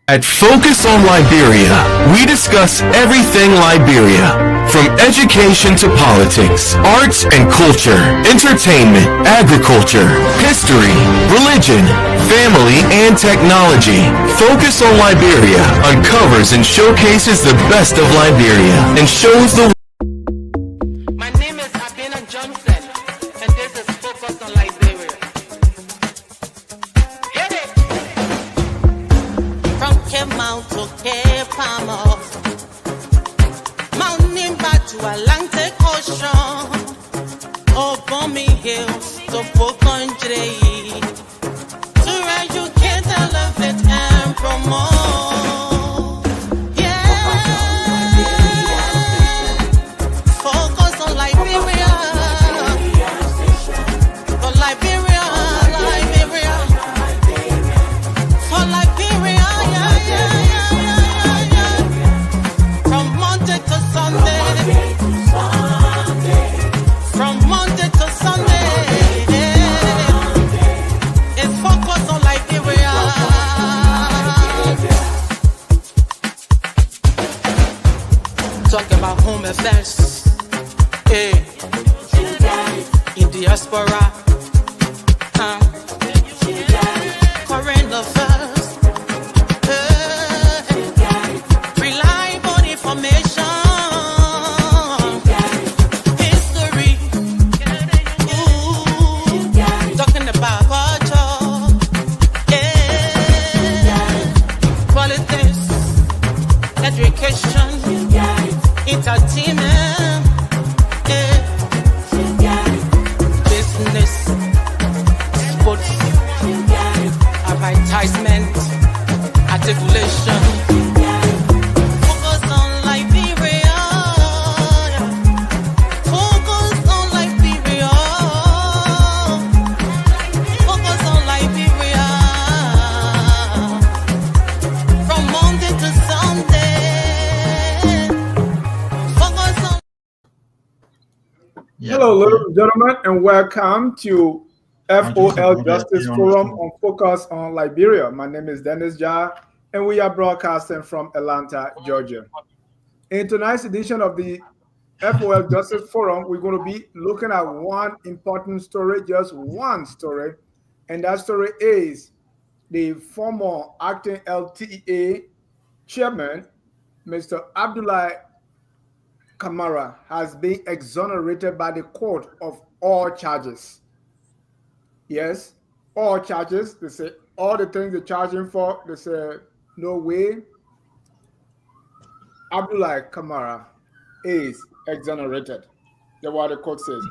At Focus on Liberia, we discuss everything Liberia, from education to politics, arts and culture, entertainment, agriculture, history, religion, family, and technology. Focus on Liberia uncovers and showcases the best of Liberia and shows the My name is Abdullah Johnson, and this is Focus on Liberia. Hit it! From Cape Mount to Cape Palmer, Mount Nimba to Atlantic Ocean, Obomi Hills to Pokondre, to educate, elevate, and promote. Yeah, focus on Liberia, for Liberia, Liberia, for Liberia, yeah. From Monday to Sunday, from Monday to Sunday, it's focus on Liberia. Talk about home affairs, in diaspora, current affairs, reliable information, history, talking about culture, politics, education, entertainment, business, sports, advertisement, articulation. Focus on Liberia. Focus on Liberia. Focus on Liberia. From Monday to Sunday. Focus on. Hello, ladies and gentlemen, and welcome to FOL Justice Forum on Focus on Liberia. My name is Dennis Jah, and we are broadcasting from Atlanta, Georgia. In tonight's edition of the FOL Justice Forum, we're going to be looking at one important story, just one story, and that story is the former acting LTA chairman, Mr. Abdullah Kamara, has been exonerated by the court of all charges. Yes, all charges. They say all the things they charge him for, they say no way. Abdullah Kamara is exonerated. That's what the court says.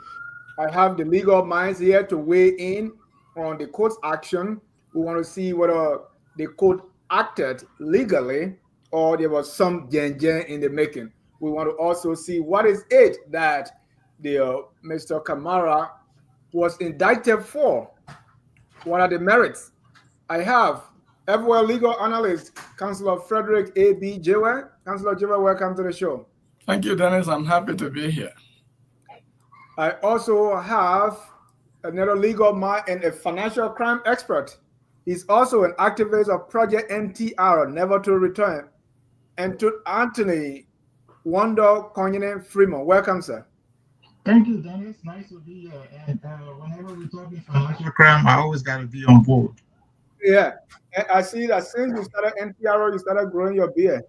I have the legal minds here to weigh in on the court's action. We want to see whether the court acted legally or there was some jen in the making. We want to also see what is it that the Mr. Kamara was indicted for. What are the merits? I have FOL legal analyst, Councillor Frederick A.B. Jewell. Councillor Jewell, welcome to the show. Thank you, Dennis. I'm happy to be here. I also have another legal mind and a financial crime expert. He's also an activist of Project NTR, Never to Return, and to Anthony Wando Konyene Freeman. Welcome, sir. Thank you, Dennis. Nice to be here. And whenever we're talking financial crime, I always got to be on board. Yeah, and I see that since you started NTR, you started growing your beard.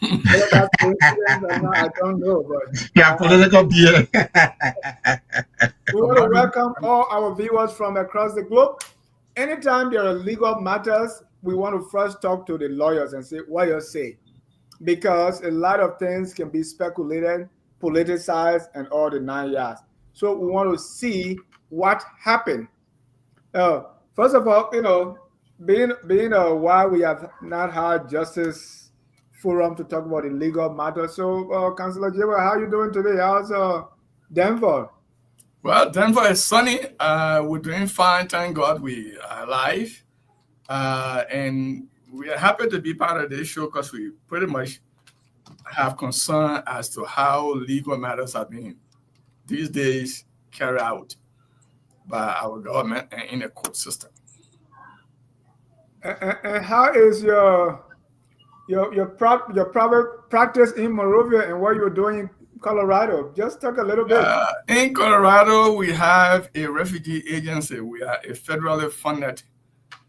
Whether that's coincidence or not, I don't know, but yeah, political beard. we want to welcome all our viewers from across the globe. Anytime there are legal matters, we want to first talk to the lawyers and see what you say, because a lot of things can be speculated, politicized, and all the 9 yards. So we want to see what happened. First of all, being a while we have not had Justice Forum to talk about the legal matter. So, Councillor Jewell, how are you doing today? How's Denver? Well, Denver is sunny. We're doing fine. Thank God we are alive. And we are happy to be part of this show because we pretty much have concern as to how legal matters are being these days carried out by our government and in the court system. And how is your your private practice in Monrovia and what you're doing in Colorado. Just talk a little bit. In Colorado, we have a refugee agency. We are a federally funded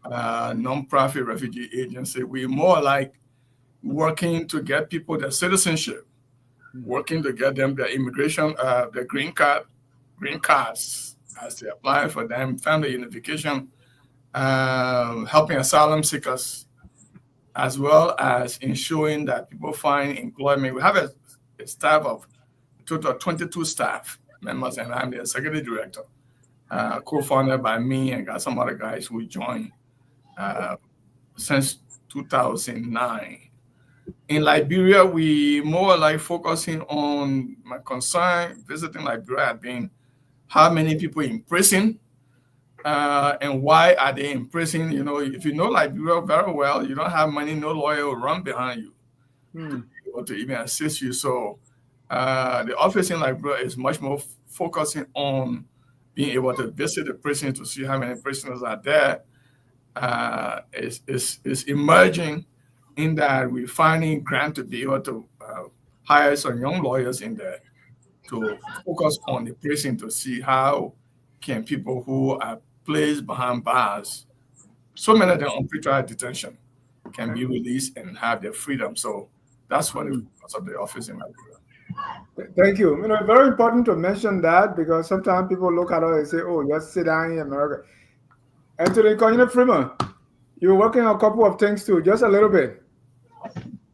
nonprofit refugee agency. We're more like working to get people their citizenship, working to get them their immigration, their green cards as they apply for them, family unification, helping asylum seekers, as well as ensuring that people find employment. We have a staff of a total of 22 staff members, and I'm the executive director, co-founded by me and got some other guys who joined since 2009. In Liberia, we more like focusing on my concern visiting Liberia had been how many people in prison and why are they in prison. You know, if you know Liberia very well, you don't have money, no lawyer will run behind you or to even assist you. So the office in Liberia is much more focusing on being able to visit the prison to see how many prisoners are there. Is emerging in that we're finding grant to be able to hire some young lawyers in there to focus on the prison to see how can people who are placed behind bars, so many of them on pretrial detention, can be released and have their freedom. So that's what the focus of the office in Liberia. Thank you. You know, very important to mention that because sometimes people look at us and say, "Oh, just sit down in America." Anthony Freeman, you're working on a couple of things too. Just a little bit.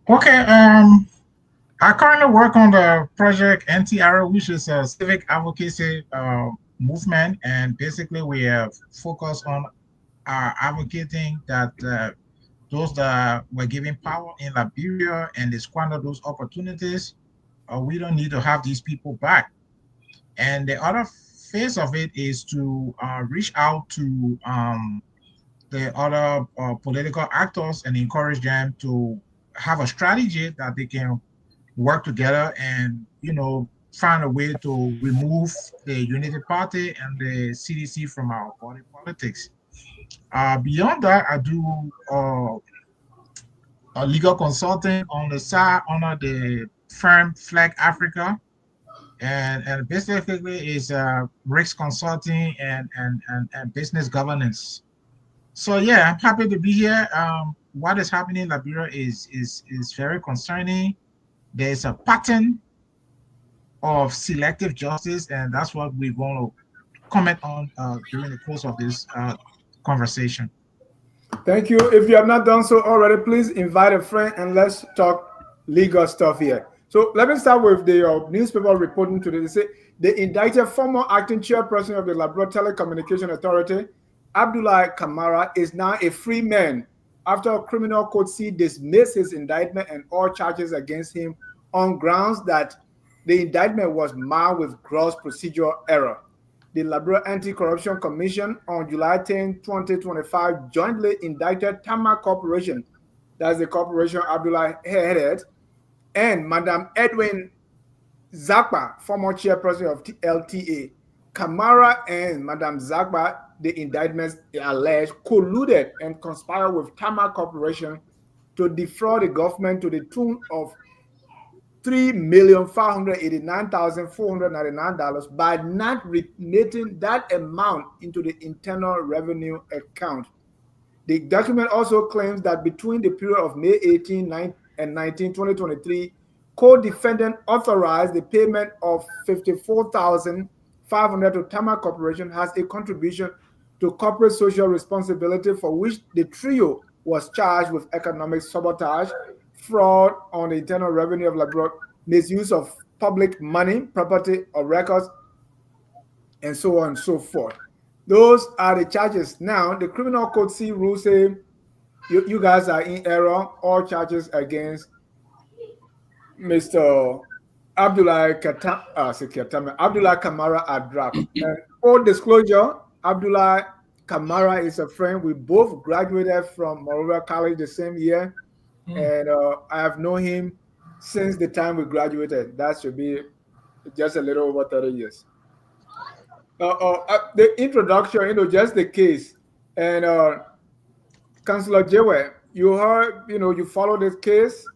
Okay. I currently work on the project NTR, which is a civic advocacy movement, and basically we have focused on advocating that those that were given power in Liberia and they squandered those opportunities, we don't need to have these people back. And the other phase of it is to reach out to the other political actors and encourage them to have a strategy that they can work together and, you know, find a way to remove the Unity Party and the CDC from our party politics. Beyond that, I do a legal consulting on the side under the firm Flag Africa, and basically is risk consulting and business governance. So yeah, I'm happy to be here. What is happening in Liberia is very concerning. There's a pattern of selective justice, and that's what we're going to comment on during the course of this conversation. Thank you. If you have not done so already, please invite a friend and let's talk legal stuff here. So let me start with the newspaper reporting today. They say they indicted former acting chairperson of the Liberia Telecommunication Authority, Abdullah Kamara, is now a free man after a criminal court dismissed his indictment and all charges against him on grounds that the indictment was marred with gross procedural error. The Liberia Anti-Corruption Commission on July 10, 2025 jointly indicted TAMMA Corporation, that's the corporation Abdullah headed, and Madam Zackpah, former chairperson of LTA. Kamara and Madam Zackpah, the indictments allege, colluded and conspired with TAMMA Corporation to defraud the government to the tune of $3,589,499 by not remitting that amount into the Internal Revenue account. The document also claims that between the period of May 18 and 19, 2023, co-defendant authorized the payment of $54,500 to TAMMA Corporation as a contribution to corporate social responsibility, for which the trio was charged with economic sabotage, fraud on the Internal Revenue of Liberia, misuse of public money, property, or records, and so on and so forth. Those are the charges. Now, the criminal code C rules say you guys are in error. All charges against Mr. Abdullah Kamara are dropped. And full disclosure, Abdullah Kamara is a friend. We both graduated from Monrovia College the same year. And I have known him since the time we graduated. That should be just a little over 30 years. The introduction, just the case. And Councillor Jewe, you heard, you follow this case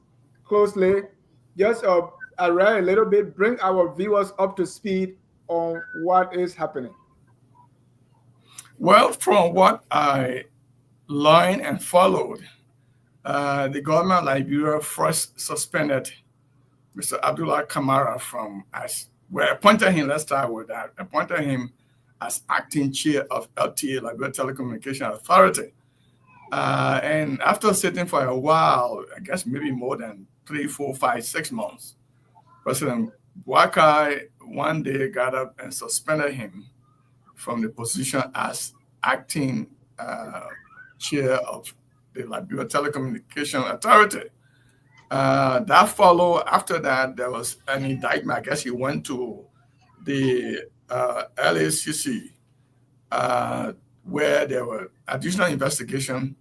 closely. Just I read a little bit. Bring our viewers up to speed on what is happening. Well, from what I learned and followed, the government of Liberia first suspended Mr. Abdullah Kamara from appointed him. Let's start with that. Appointed him as acting chair of LTA, Liberia Telecommunication Authority. And after sitting for a while, I guess maybe more than 3, 4, 5, 6 months, President Wakai one day got up and suspended him from the position as acting chair of the Liberia Telecommunication Authority. That followed. After that, there was an indictment. I guess he went to the LACC, where there were additional investigation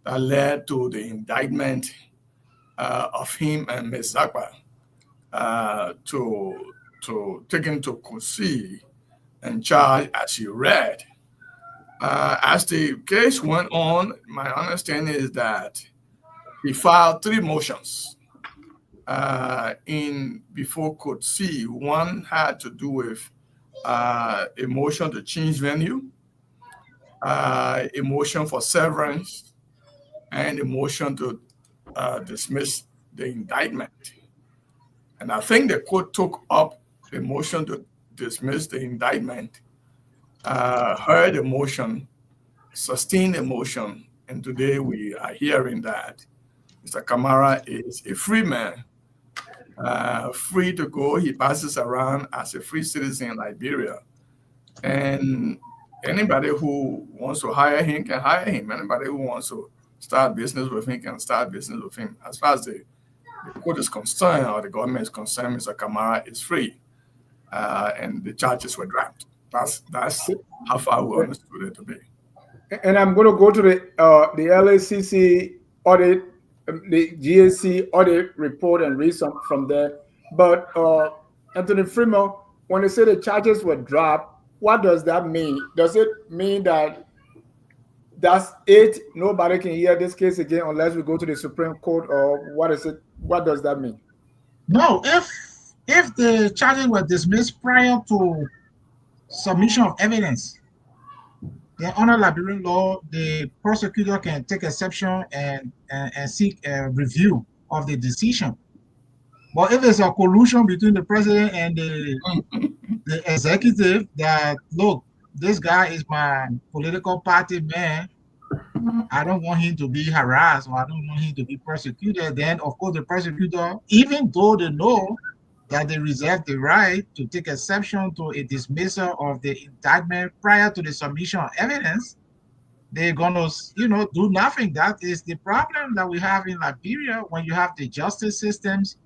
that led to the indictment of him and Ms. Zackpah to taken to Kosi and charged as he read. As the case went on, my understanding is that he filed 3 motions before Kosi. One had to do with a motion to change venue, a motion for severance, and a motion to dismiss the indictment. And I think the court took up the motion to dismiss the indictment, heard the motion, sustained the motion, and today we are hearing that Mr. Kamara is a free man, free to go. He passes around as a free citizen in Liberia. And anybody who wants to hire him can hire him. Anybody who wants to start business with him can start business with him. As far as the court is concerned or the government is concerned, Mr. Kamara is free. And the charges were dropped. That's how far we understood it to be. And I'm going to go to the LACC audit, the GAC audit report and read some from there. But Anthony Freeman, when they say the charges were dropped, what does that mean? Does it mean that that's it? Nobody can hear this case again unless we go to the Supreme Court, or what is it? What does that mean? No, if the charges were dismissed prior to submission of evidence, then under Liberian law, the prosecutor can take exception and seek a review of the decision. But if it's a collusion between the president and the executive that, look, this guy is my political party man, I don't want him to be harassed, or I don't want him to be persecuted, then of course the prosecutor, even though they know that they reserve the right to take exception to a dismissal of the indictment prior to the submission of evidence, they're gonna, do nothing. That is the problem that we have in Liberia when you have the justice systems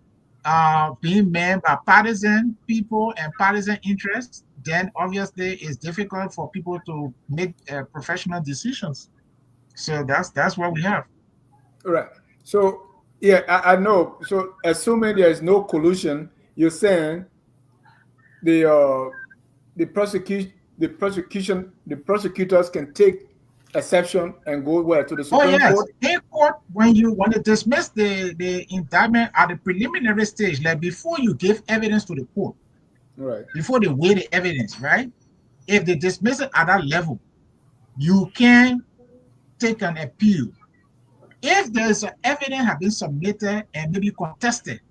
being manned by partisan people and partisan interests. Then obviously it's difficult for people to make professional decisions. So that's what we have. Right. So yeah, I know. So assuming there is no collusion, you're saying the prosecutors can take exception and go where to the Supreme Court? In court, when they dismiss the indictment at the preliminary stage, like before you give evidence to the court, right? Before they weigh the evidence, right? If they dismiss it at that level, you can take an appeal. If there's evidence have been submitted and maybe contested,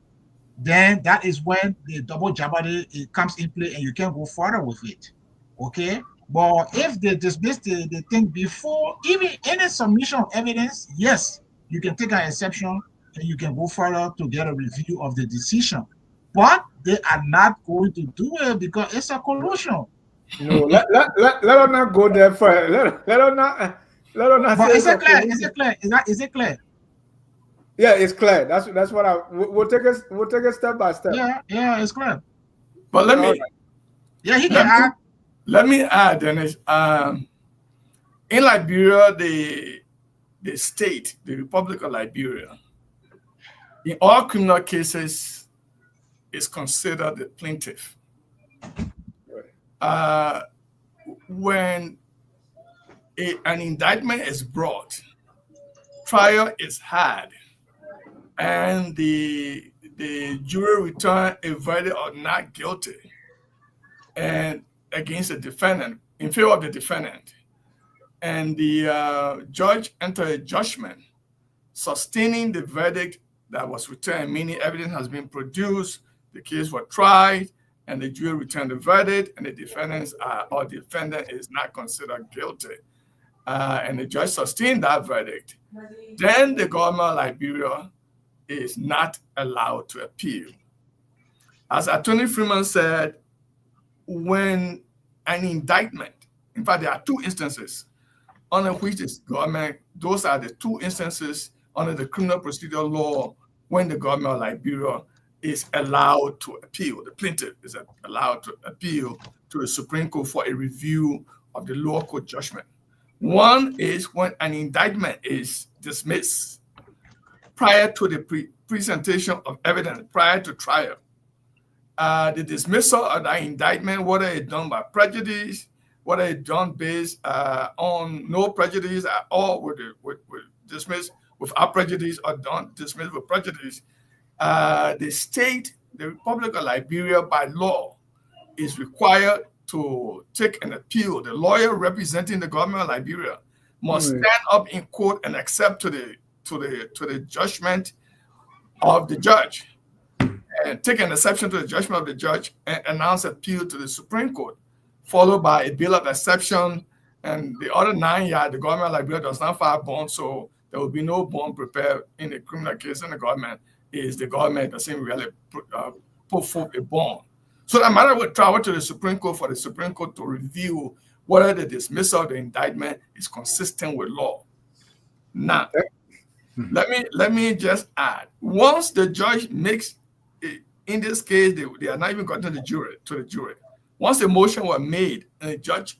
then that is when the double jeopardy comes in play and you can go further with it. Okay? But if they dismiss the thing before even any submission of evidence, yes, you can take an exception and you can go further to get a review of the decision. But they are not going to do it because it's a collusion. No, let us not go there first. Let us not. But is it clear? Is it clear? Yeah, it's clear. That's what we'll take it step by step. Yeah, it's clear. But let me. Yeah, he can add. Let me add, Dennis. In Liberia, the state, the Republic of Liberia, in all criminal cases, is considered the plaintiff. When an indictment is brought, trial is had and the jury return a verdict of not guilty and against the defendant, in favor of the defendant, and the judge entered a judgment sustaining the verdict that was returned, meaning evidence has been produced, the case was tried, and the jury returned the verdict, and the defendant is not considered guilty, and the judge sustained that verdict, then the government of Liberia is not allowed to appeal. As Attorney Freeman said, when an indictment, in fact, there are two instances under which this government, those are the two instances under the criminal procedure law when the government of Liberia is allowed to appeal. The plaintiff is allowed to appeal to the Supreme Court for a review of the lower court judgment. One is when an indictment is dismissed prior to the presentation of evidence, prior to trial. The dismissal of the indictment, whether it's done by prejudice, whether it's done based on no prejudice at all, with dismissed without prejudice or done dismissed with prejudice, the state, the Republic of Liberia, by law, is required to take an appeal. The lawyer representing the government of Liberia must stand up in court and accept to the judgment of the judge, and take an exception to the judgment of the judge and announce appeal to the Supreme Court, followed by a bill of exception. And the other 9 years, the government of Liberia does not file bond, so there will be no bond prepared in a criminal case, and the government doesn't really put forth a bond. So the matter will travel to the Supreme Court for the Supreme Court to review whether the dismissal of the indictment is consistent with law. Now, let me just add, once the judge makes, in this case, they are not even gotten to the jury. Once the motion was made and the judge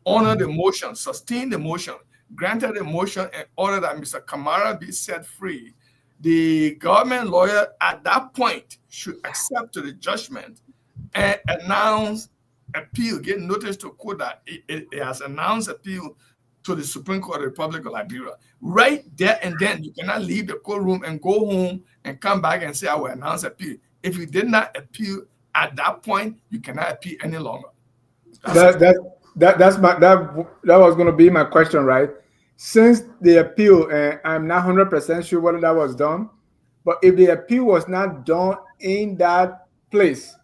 honored the motion, sustained the motion, granted the motion, and ordered that Mr. Kamara be set free, the government lawyer at that point should accept to the judgment and announce appeal, get notice to court that it has announced appeal to the Supreme Court of the Republic of Liberia. Right there and then, you cannot leave the courtroom and go home and come back and say, I will announce appeal. If you did not appeal at that point, you cannot appeal any longer. That was going to be my question, right? Since the appeal, and I'm not 100% sure whether that was done, but if the appeal was not done in that place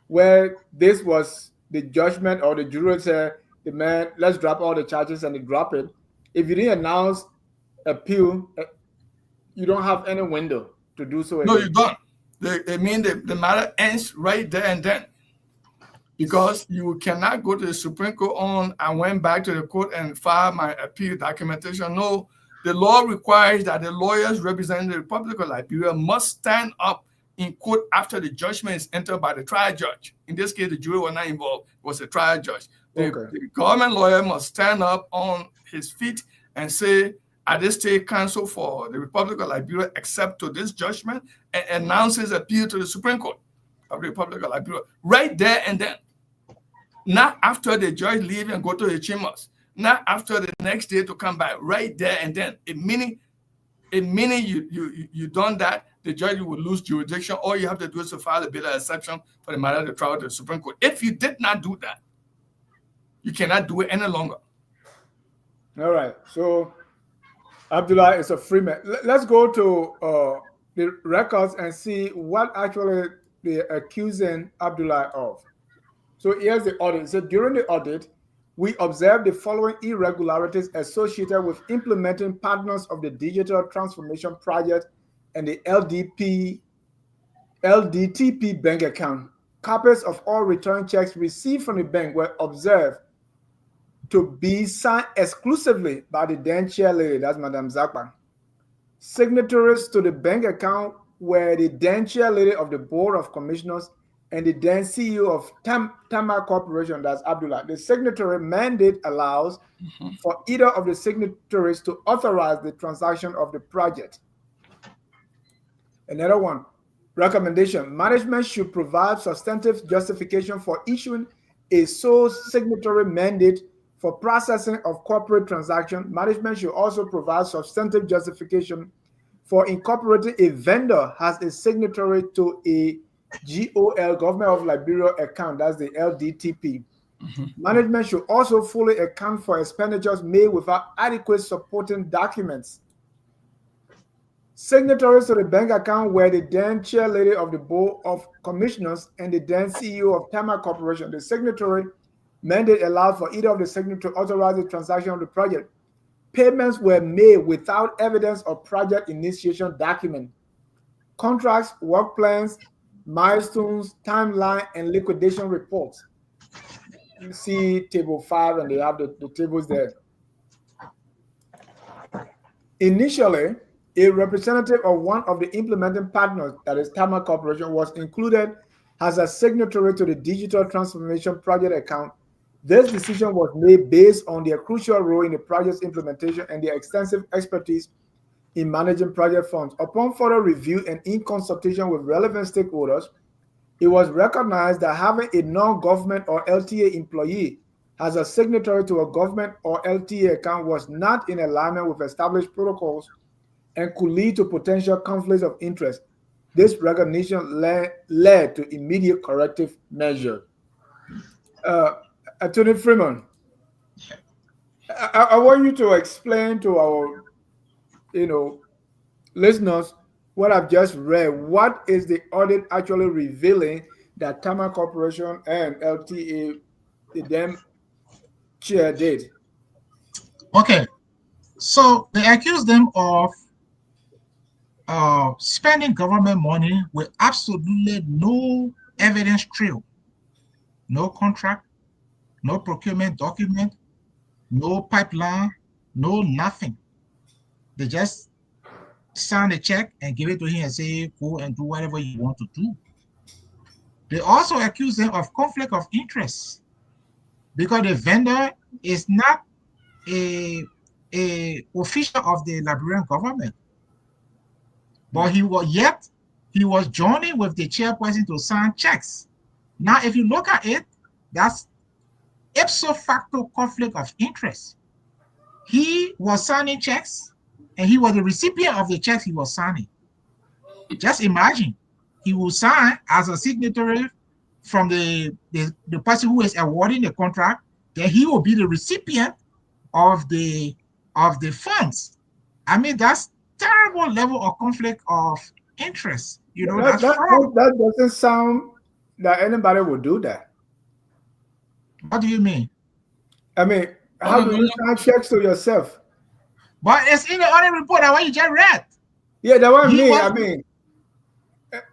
where this was the judgment, or the jury said, the man, let's drop all the charges, and they drop it. If you didn't announce appeal, you don't have any window to do so again. No, you don't. They mean the matter ends right there and then, because you cannot go to the Supreme Court on, I went back to the court and filed my appeal documentation. No, the law requires that the lawyers representing the Republic of Liberia must stand up in court after the judgment is entered by the trial judge. In this case, the jury was not involved, it was the trial judge. The government lawyer must stand up on his feet and say, at this state, counsel for the Republic of Liberia accept to this judgment and announces appeal to the Supreme Court of the Republic of Liberia. Right there and then. Not after the judge leave and go to the chambers. Not after the next day to come back. Right there and then. A minute you done that, the judge will lose jurisdiction. All you have to do is to file a bill of exception for the matter to travel to the Supreme Court. If you did not do that, you cannot do it any longer. All right. So Abdullah is a free man. Let's go to the records and see what actually they're accusing Abdullah of. So here's the audit. So during the audit, we observed the following irregularities associated with implementing partners of the Digital Transformation Project and the LDTP bank account. Copies of all return checks received from the bank were observed to be signed exclusively by the then chair lady, that's Madam Zackpah. Signatories to the bank account were the then chair lady of the Board of Commissioners and the then CEO of TAMMA Corporation, that's Abdullah. The signatory mandate allows for either of the signatories to authorize the transaction of the project. Another one, recommendation. Management should provide substantive justification for issuing a sole signatory mandate For processing of corporate transactions, management should also provide substantive justification for incorporating a vendor as a signatory to a GOL, Government of Liberia account, that's the LDTP. Management should also fully account for expenditures made without adequate supporting documents. Signatories to the bank account were the then chairlady of the Board of Commissioners and the then CEO of TAMMA Corporation. The signatory mandate allowed for either of the signatories to authorize the transaction of the project. Payments were made without evidence of project initiation document. Contracts, work plans, milestones, timeline, and liquidation reports. You see table 5, and they have the tables there. Initially, a representative of one of the implementing partners, that is TAMMA Corporation, was included as a signatory to the Digital Transformation Project account. This decision was made based on their crucial role in the project's implementation and their extensive expertise in managing project funds. Upon further review and in consultation with relevant stakeholders, it was recognized that having a non-government or LTA employee as a signatory to a government or LTA account was not in alignment with established protocols and could lead to potential conflicts of interest. This recognition led to immediate corrective measures. Attorney Freeman, I want you to explain to our, listeners what I've just read. What is the audit actually revealing that TAMMA Corporation and LTA, the then chair, did? Okay, so they accuse them of spending government money with absolutely no evidence trail, no contract, no procurement document, no pipeline, no nothing. They just sign a check and give it to him and say, go and do whatever you want to do. They also accuse them of conflict of interest because the vendor is not a official of the Liberian government. But he was joining with the chairperson to sign checks. Now, if you look at it, that's ipso facto conflict of interest. He was signing checks, and he was the recipient of the checks he was signing. Just imagine, he will sign as a signatory from the person who is awarding the contract, then he will be the recipient of the funds. I mean, that's terrible level of conflict of interest. That doesn't sound that anybody would do that. What do you mean? I mean, how do you sign checks to yourself? But it's in the audit report that what you just read. Yeah, that what I mean.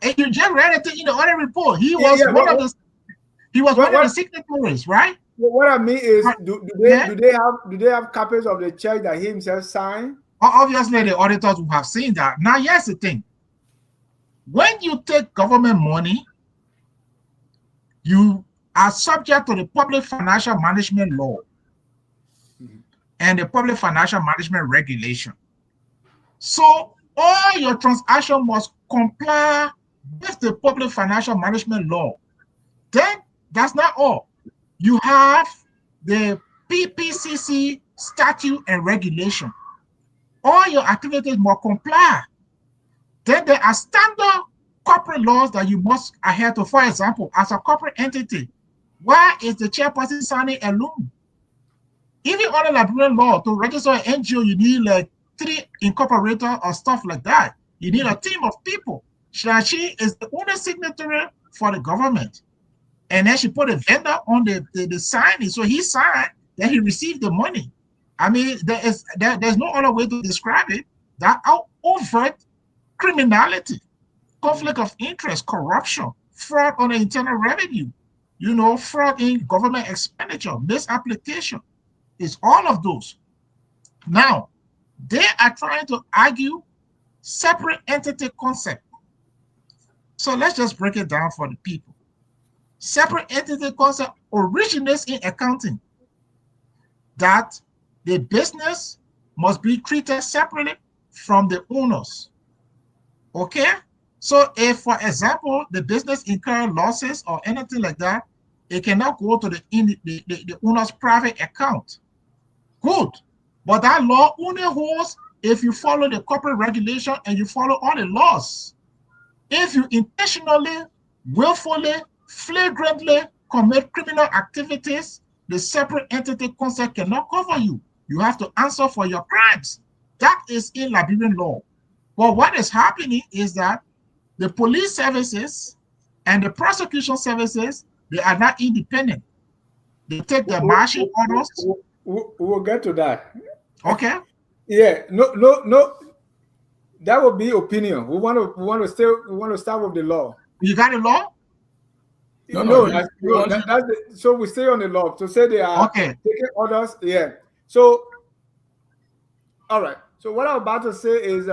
And you just read it in the audit report. He was one of the signatories, right? What I mean is, do they have copies of the check that he himself signed? Obviously, the auditors will have seen that. Now, here's the thing. When you take government money, you are subject to the Public Financial Management Law and the Public Financial Management Regulation. So, all your transactions must comply with the Public Financial Management Law. Then, that's not all. You have the PPCC statute and regulation. All your activities must comply. Then there are standard corporate laws that you must adhere to. For example, as a corporate entity, why is the chairperson signing alone? Even under Liberian law, to register an NGO, you need like 3 incorporators or stuff like that. You need a team of people. She is the only signatory for the government. And then she put a vendor on the signing. So he signed, then he received the money. I mean, there's no other way to describe it. That overt criminality, conflict of interest, corruption, fraud on the internal revenue, fraud in government expenditure, misapplication. It's all of those. Now, they are trying to argue separate entity concept. So let's just break it down for the people. Separate entity concept originates in accounting, that the business must be treated separately from the owners. Okay? So if, for example, the business incurs losses or anything like that, it cannot go to the owner's private account. Good. But that law only holds if you follow the corporate regulation and you follow all the laws. If you intentionally, willfully, flagrantly commit criminal activities, the separate entity concept cannot cover you. You have to answer for your crimes. That is in Liberian law. But what is happening is that the police services and the prosecution services, they are not independent. They take their marching orders. We'll get to that. Okay. Yeah. No. That would be opinion. We want to start with the law. You got a law? So we stay on the law to say they are taking orders. Yeah. So, all right. So what I'm about to say is,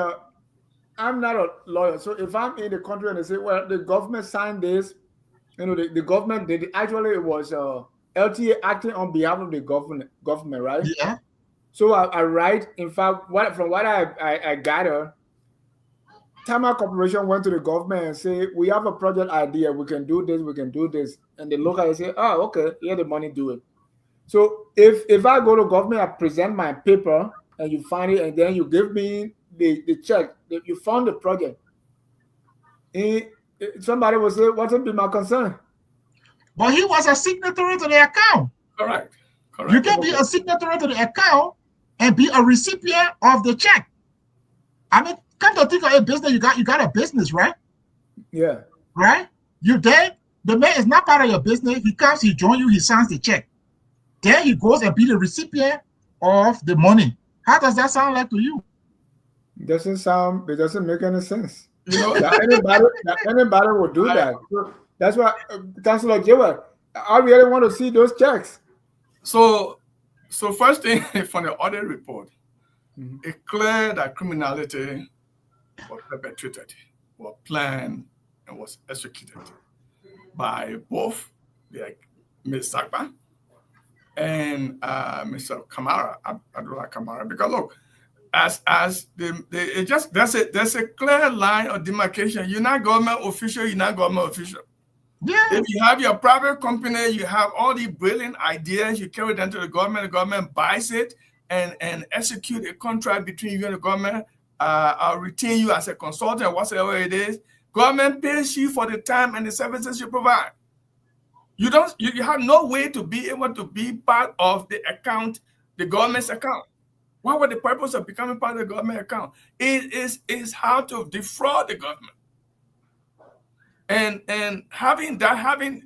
I'm not a lawyer. So if I'm in the country and they say, well, the government signed this, the government did actually it was LTA acting on behalf of the government, right? Yeah. So I write. In fact, from what I gather, TAMMA Corporation went to the government and say, we have a project idea. We can do this. And they look at it and say, oh, okay, here the money, do it. So if I go to government, I present my paper and you find it, and then you give me the check, you found the project. Somebody will say, what would be my concern? But he was a signatory to the account. Correct. You can be a signatory to the account and be a recipient of the check. I mean, come to think of a business, you got a business, right? Yeah. Right? You then, the man is not part of your business. He comes, he joins you, he signs the check. Then he goes and be the recipient of the money. How does that sound like to you? It doesn't make any sense. That anybody will do that. So that's why, Councilor Jewel, I really want to see those checks. So first thing from the audit report, it's clear that criminality was perpetrated, was planned, and was executed by both Ms. Zackpah and Mr. Kamara, Abdullah Kamara. Because look, there's a clear line of demarcation. You're not government official, you're not government official. Yeah. If you have your private company, you have all these brilliant ideas, you carry them to the government buys it and execute a contract between you and the government, retain you as a consultant, whatever it is. Government pays you for the time and the services you provide. You have no way to be able to be part of the account, the government's account. What was the purpose of becoming part of the government account? It is how to defraud the government. And having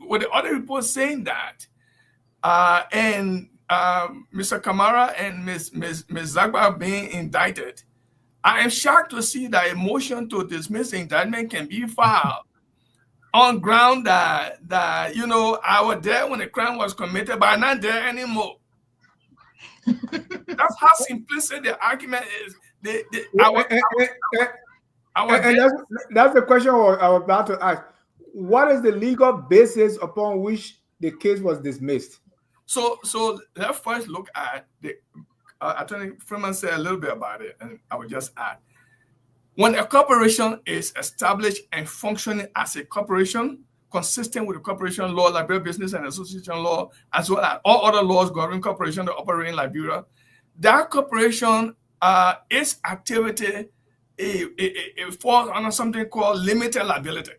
with the other report saying that, and Mr. Kamara and Ms. Zackpah being indicted, I am shocked to see that a motion to dismiss the indictment can be filed on ground that I was there when the crime was committed, but I'm not there anymore. That's how simplistic the argument is. That's the question I was about to ask. What is the legal basis upon which the case was dismissed? So let's first look at the Attorney Freeman said a little bit about it, and I will just add. When a corporation is established and functioning as a corporation, consistent with the corporation law, Liberia Business and Association law, as well as all other laws governing corporations that operate in Liberia, that corporation, its activity, it falls under something called limited liability.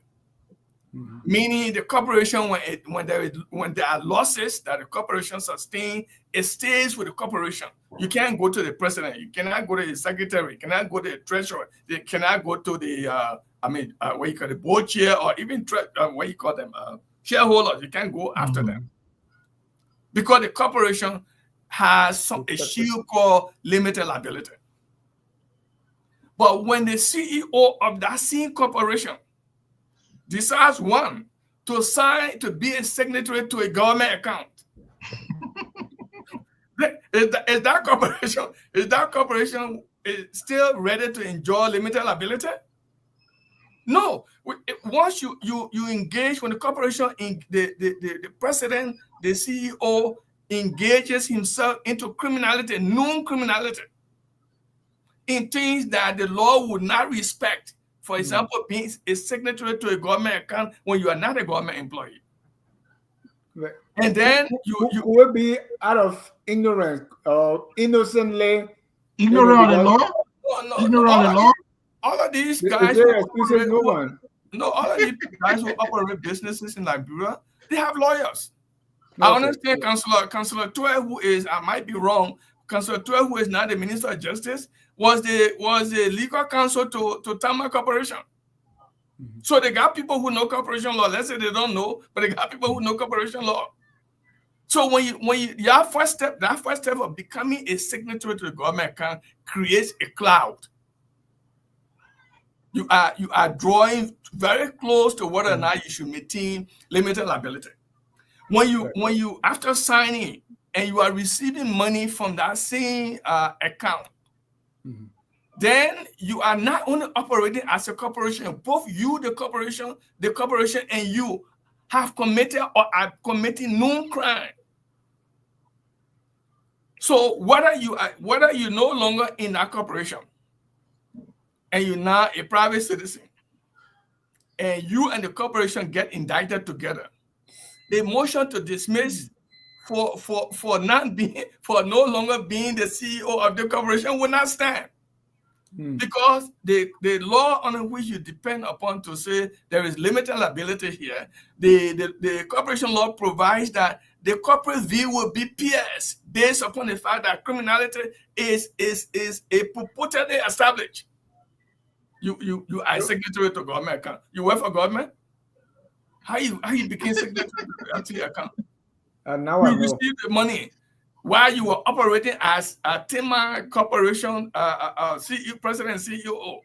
Meaning the corporation, when there are losses that the corporation sustains, it stays with the corporation. You can't go to the president, you cannot go to the secretary, you cannot go to the treasurer, you cannot go to the what you call the board chair, or even what you call them shareholders. You can't go after them because the corporation has a shield called limited liability. But when the CEO of that same corporation decides to sign to be a signatory to a government account, is that corporation still ready to enjoy limited liability? No. Once you engage, when the corporation, the president, the CEO engages himself into criminality, known criminality, in things that the law would not respect. For example, being a signatory to a government account when you are not a government employee. And then you will be out of ignorance or innocently ignorant of the law. Ignorant of the law. All of these guys all of these guys who operate businesses in Liberia, they have lawyers. Okay. I understand Councillor Tue, who is, I might be wrong, Councillor Tue, who is now the Minister of Justice, was the legal counsel to TAMMA Corporation. Mm-hmm. So they got people who know corporation law. Let's say they don't know, but they got people who know corporation law. So your first step of becoming a signatory to the government account creates a cloud. You are drawing very close to whether or not you should maintain limited liability. When you after signing and you are receiving money from that same account, mm-hmm. then you are not only operating as a corporation. Both you, the corporation, and you have committed or are committing known crime. So whether you're no longer in that corporation and you're now a private citizen, and you and the corporation get indicted together, the motion to dismiss for no longer being the CEO of the corporation will not stand. Because the law on which you depend upon to say there is limited liability here, the corporation law provides that the corporate view will be pierced based upon the fact that criminality is a purportedly established. You are secretary to government account. You work for government? How you became secretary to the LTA account? Now you received the money while you were operating as a TAMMA Corporation CEO, president and CEO.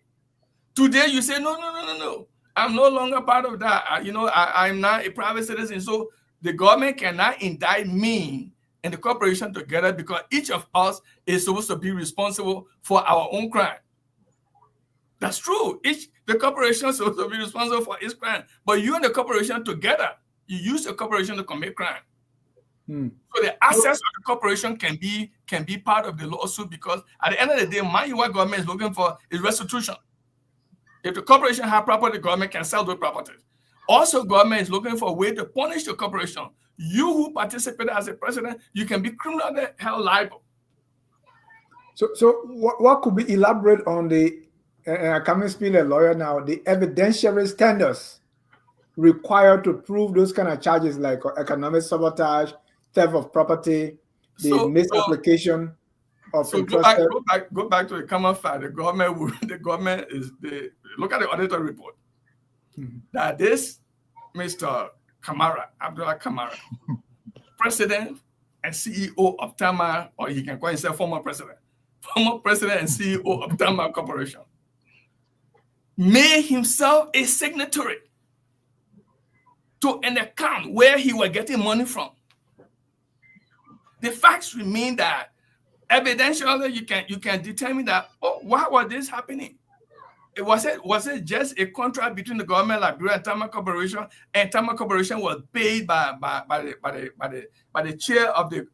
Today you say, no. I'm no longer part of that. I'm not a private citizen. So the government cannot indict me and the corporation together because each of us is supposed to be responsible for our own crime. That's true. The corporation is supposed to be responsible for its crime. But you and the corporation together, you use the corporation to commit crime. So the assets of the corporation can be part of the lawsuit because at the end of the day, what government is looking for is restitution. If the corporation has property, the government can sell those properties. Also, government is looking for a way to punish the corporation. You who participated as a president, you can be criminally held liable. So what could be elaborate on the, I can't speak a lawyer now, the evidentiary standards required to prove those kind of charges like economic sabotage, theft of property, the misapplication of interest. Go back to the common fact. The government look at the auditor report. That this Mr. Kamara, Abdullah Kamara, president and CEO of TAMMA, or he can call himself former president and CEO of TAMMA Corporation, made himself a signatory to an account where he was getting money from. The facts remain that evidentially you can determine that, why was this happening? Was it just a contract between the government of Liberia and TAMMA Corporation, and TAMMA Corporation was paid by the chair of the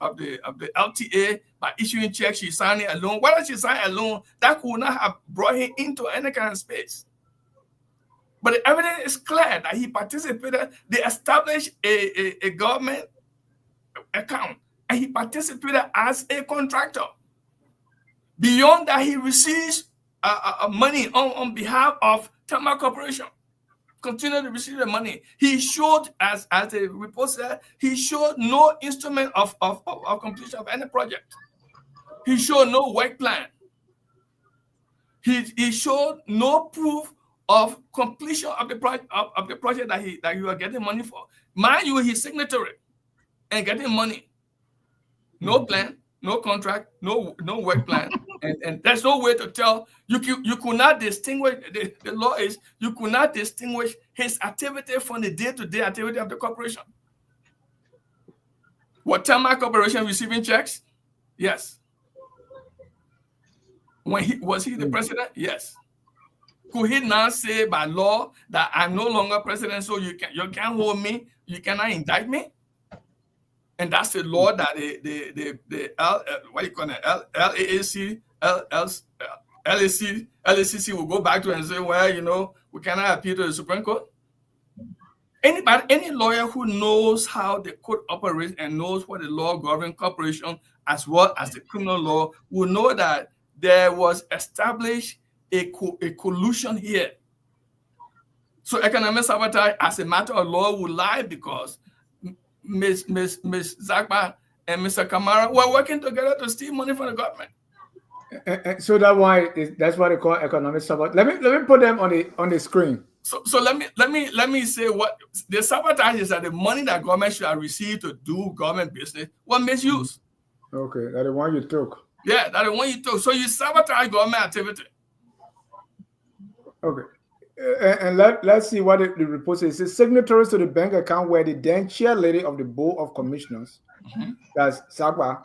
LTA by issuing checks, she signed a loan. Whether she signed a loan, that could not have brought him into any kind of space. But the evidence is clear that he participated. They established a government account, and he participated as a contractor. Beyond that, he receives money on behalf of TAMMA Corporation. Continue to receive the money. He showed, as the report said, he showed no instrument of completion of any project. He showed no work plan. He showed no proof of completion of the project that you are getting money for. Mind you, he's signatory and getting money. No plan, no contract, no work plan, and there's no way to tell. You could not distinguish. The law is you could not distinguish his activity from the day-to-day activity of the corporation. Was TAMMA Corporation receiving checks? Yes. Was he the president? Yes. Could he now say by law that I'm no longer president, so you can't hold me, you cannot indict me? And that's the law that LACC will go back to and say, well, we cannot appeal to the Supreme Court. any lawyer who knows how the court operates and knows what the law governs corporation as well as the criminal law will know that there was established a collusion here. So economic sabotage as a matter of law will lie because Ms. Zackpah and Mr. Kamara were working together to steal money from the government. So that's why they call economic sabotage. Let me put them on the screen. So let me say what the sabotage is, that the money that government should have received to do government business was misused. Okay, that the one you took. Yeah, that the one you took. So you sabotage government activity. Okay. And let's see what the report says. It says signatories to the bank account were the then chair lady of the board of commissioners, that's Zackpah,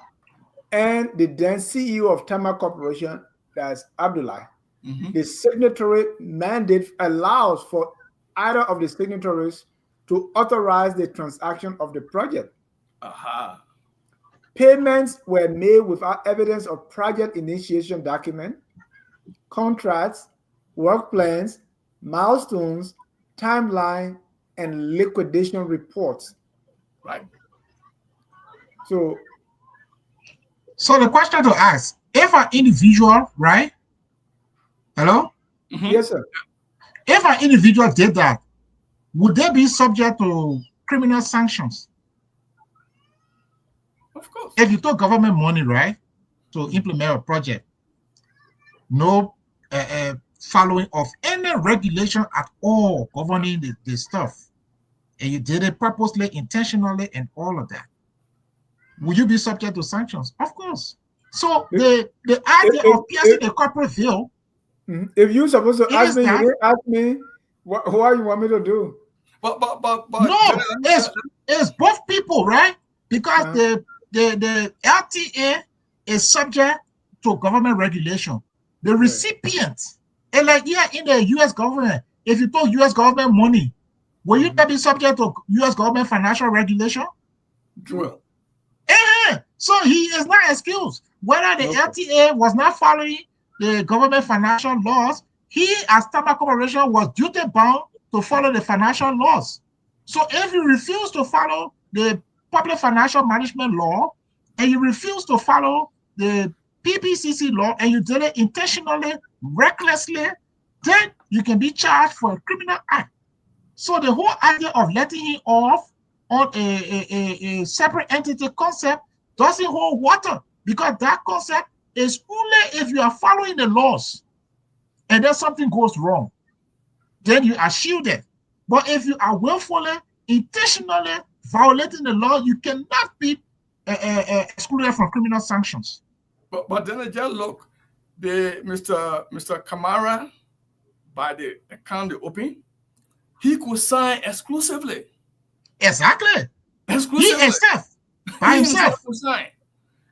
and the then CEO of TAMMA Corporation, that's Abdullah. The signatory mandate allows for either of the signatories to authorize the transaction of the project. Payments were made without evidence of project initiation document, contracts, work plans, milestones, timeline, and liquidation reports. Right. So the question to ask, if an individual, right? Hello? Yes, sir. If an individual did that, would they be subject to criminal sanctions? Of course. If you took government money, right, to implement a project, no following of any regulation at all governing the stuff, and you did it purposely, intentionally, and all of that, will you be subject to sanctions? Of course. So the idea of piercing a corporate veil. If you're supposed to ask me, you didn't ask me what you want me to do. But no, it's both people, right? Because the LTA is subject to government regulation. The recipient, and like in the U.S. government, if you took U.S. government money, will you not be subject to U.S. government financial regulation? True. So he is not excused. Whether the LTA was not following the government financial laws, he as TAMMA Corporation was duty bound to follow the financial laws. So if you refuse to follow the public financial management law and you refuse to follow the PPCC law and you did it intentionally, recklessly, then you can be charged for a criminal act. So the whole idea of letting him off on a separate entity concept doesn't hold water, because that concept is only if you are following the laws and then something goes wrong, then you are shielded. But if you are willfully, intentionally violating the law, you cannot be excluded from criminal sanctions. But then I just look, Mr. Kamara, by the account they open, he could sign exclusively. Exactly. Exclusively. He himself, by himself. Could sign.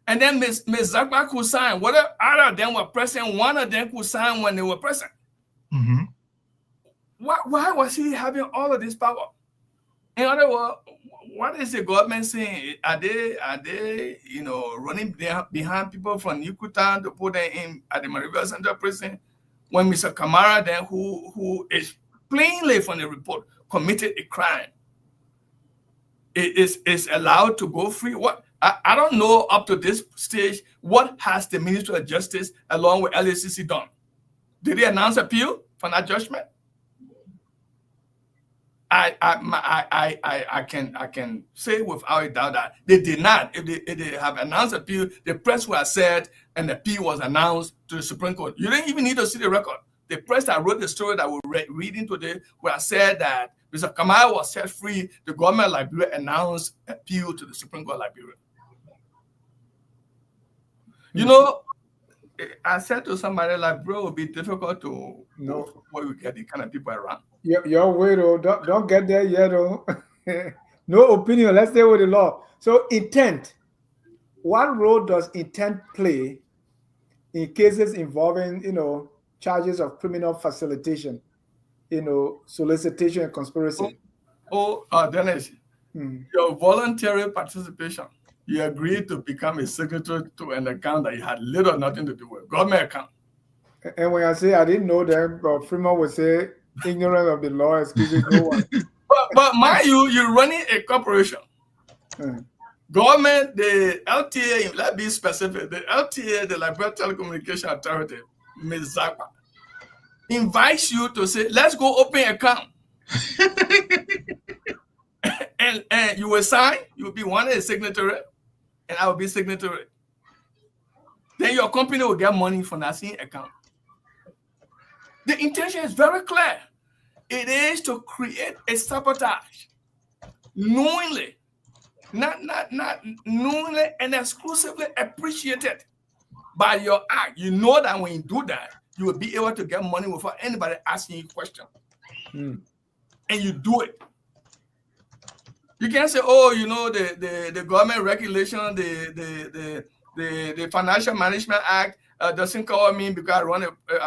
And then Ms. Zackpah could sign. Whether either of them were present, one of them could sign when they were present. Why was he having all of this power? In other words, what is the government saying? Are they running behind people from Yucatan to put them in at the Marival Central Prison, when Mr. Kamara then, who is plainly from the report committed a crime, is allowed to go free? What I don't know up to this stage, what has the Ministry of Justice along with LACC done? Did they announce appeal for that judgment? I can say without a doubt that they did not. If they have announced appeal, the press would have said an appeal was announced to the Supreme Court. You didn't even need to see the record. The press that wrote the story that we're reading today would have said that Mr. Kamara was set free. The government of Liberia announced appeal to the Supreme Court of Liberia. You know, I said to somebody like, bro, it would be difficult to know where we get the kind of people around. Your way, though. Don't get there yet, though. No opinion. Let's stay with the law. So intent. What role does intent play in cases involving, charges of criminal facilitation, solicitation and conspiracy? Dennis, your voluntary participation. You agreed to become a signatory to an account that you had little or nothing to do with, government account. And when I say I didn't know them, but Freeman would say ignorant of the law excuses no one. but mind you, you're running a corporation. Government, the LTA, let's be specific, the LTA, the Liberia Telecommunication Authority, Ms. Zackpah, invites you to say, let's go open an account. and you will sign, you will be one as signatory, and I will be signatory. Then your company will get money from that same account. The intention is very clear. It is to create a sabotage, knowingly, not knowingly and exclusively appreciated by your act. You know that when you do that, you will be able to get money without anybody asking you questions. And you do it. You can't say, oh, you know, the government regulation, the Financial Management Act doesn't cover me because I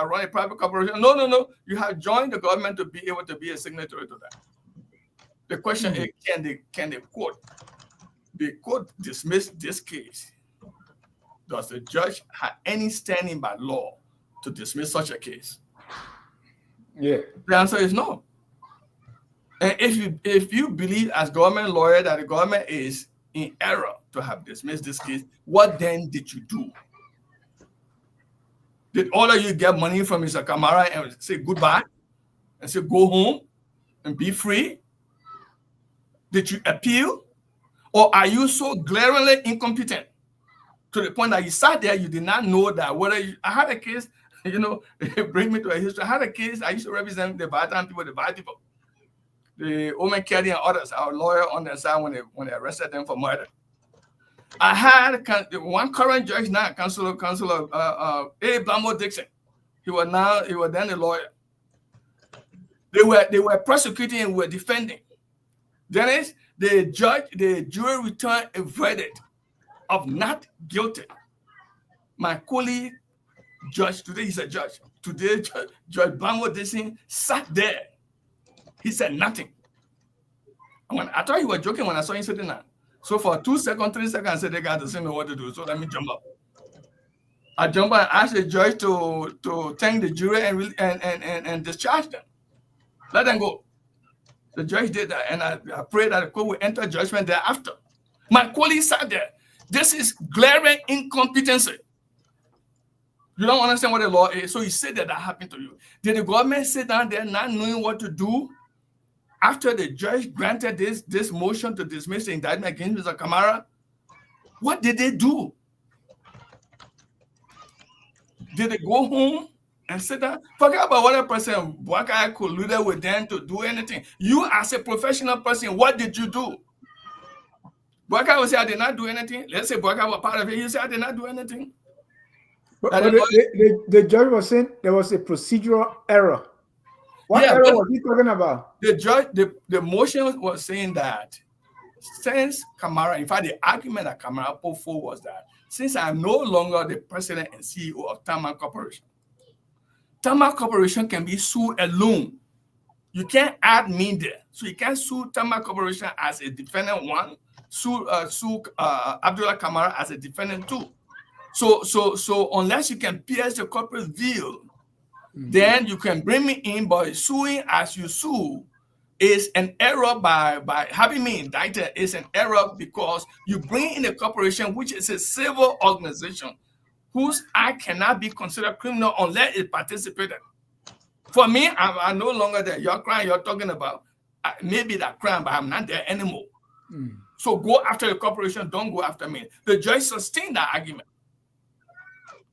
run a private corporation. No. You have joined the government to be able to be a signatory to that. The question is, can the court dismiss this case? Does the judge have any standing by law to dismiss such a case? Yeah. The answer is no. And if you believe as government lawyer that the government is in error to have dismissed this case, what then did you do? Did all of you get money from Mr. Kamara and say goodbye and say go home and be free? Did you appeal? Or are you so glaringly incompetent to the point that you sat there, you did not know that whether I had a case, you know, bring me to a history. I had a case, I used to represent the Baton people, the Omen Kelly and others, our lawyer on their side when they arrested them for murder. I had one current judge now, Councilor A. Blamo Dixon. He was then a lawyer. They were prosecuting and were defending. Then the jury returned a verdict of not guilty. My colleague judge, today he's a judge. Today, Judge Blamo Dixon sat there. He said nothing. I thought he was joking when I saw him sitting there. So for 2 seconds, 3 seconds, I said, the guy doesn't know what to do, so let me jump up. I jump up and asked the judge to thank the jury and discharge them. Let them go. The judge did that, and I pray that the court will enter judgment thereafter. My colleague sat there. This is glaring incompetency. You don't understand what the law is, so you said that happened to you. Did the government sit down there not knowing what to do after the judge granted this motion to dismiss the indictment against Mr. Kamara? What did they do? Did they go home and sit down? Forget about what a person, what guy colluded with them to do anything. You as a professional person, what did you do? Bwaka will say, I did not do anything. Let's say Bwaka was part of it. You say, I did not do anything. But the judge was saying there was a procedural error. What error was he talking about? The judge, the motion was saying that since Kamara, in fact, the argument that Kamara put forward was that since I'm no longer the president and CEO of TAMMA Corporation, TAMMA Corporation can be sued alone. You can't add me there. So you can't sue TAMMA Corporation as a defendant one, sue Abdullah Kamara as a defendant two. So unless you can pierce the corporate veil, then you can bring me in, but suing as you sue is an error by having me indicted is an error because you bring in a corporation which is a civil organization whose act cannot be considered criminal unless it participated. For me, I'm no longer there. Your crime you're talking about, maybe that crime, but I'm not there anymore. So go after the corporation, don't go after me. The judge sustained that argument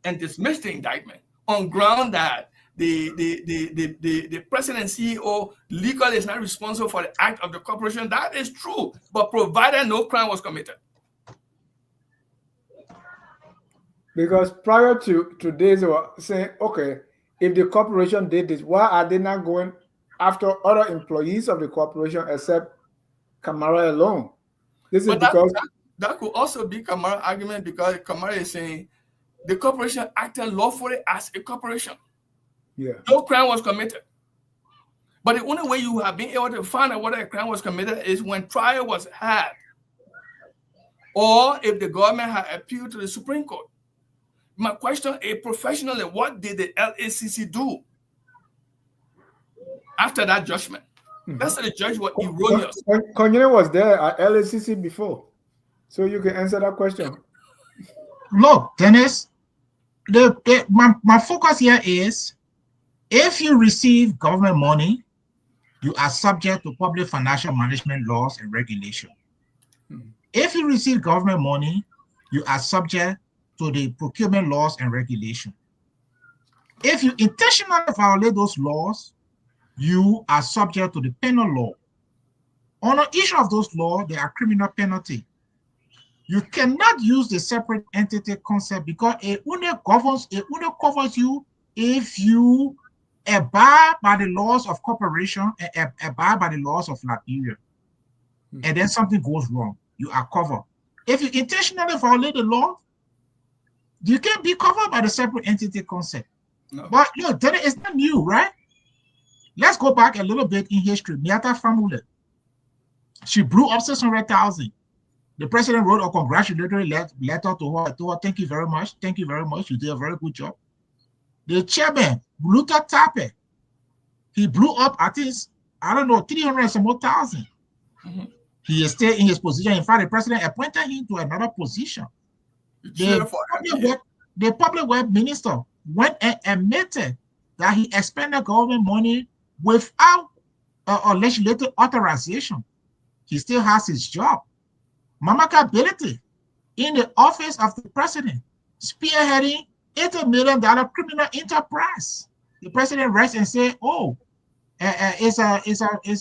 and dismissed the indictment on ground that the president and CEO legally is not responsible for the act of the corporation. That is true, but provided no crime was committed. Because prior to this, they were saying, okay, if the corporation did this, why are they not going after other employees of the corporation except Kamara alone? This is because that could also be Kamara's argument because Kamara is saying the corporation acted lawfully as a corporation. Yeah. No crime was committed. But the only way you have been able to find out whether a crime was committed is when trial was had, or if the government had appealed to the Supreme Court. My question is, professionally, what did the LACC do after that judgment? Let's say the judge was erroneous. Konyene was there at LACC before, so you can answer that question. Look, Dennis, my focus here is, if you receive government money, you are subject to public financial management laws and regulation. If you receive government money, you are subject to the procurement laws and regulation. If you intentionally violate those laws, you are subject to the penal law. Under each of those laws, there are criminal penalty. You cannot use the separate entity concept because it only covers you if you abide by the laws of corporation and abide by the laws of Liberia. And then something goes wrong, you are covered. If you intentionally violate the law, you can be covered by the separate entity concept. No. But look, it's not new, right? Let's go back a little bit in history. Miata Famule, she blew up 600,000. The president wrote a congratulatory letter to her. Thank you very much. Thank you very much. You did a very good job. The chairman, Luther Tape, he blew up at least, 300 and some more thousand. He is still in his position. In fact, the president appointed him to another position. The public work minister went and admitted that he expended government money without a legislative authorization. He still has his job. Mamaka Ability, in the office of the president, spearheading $80 million criminal enterprise. The president rests and says, "Oh, it's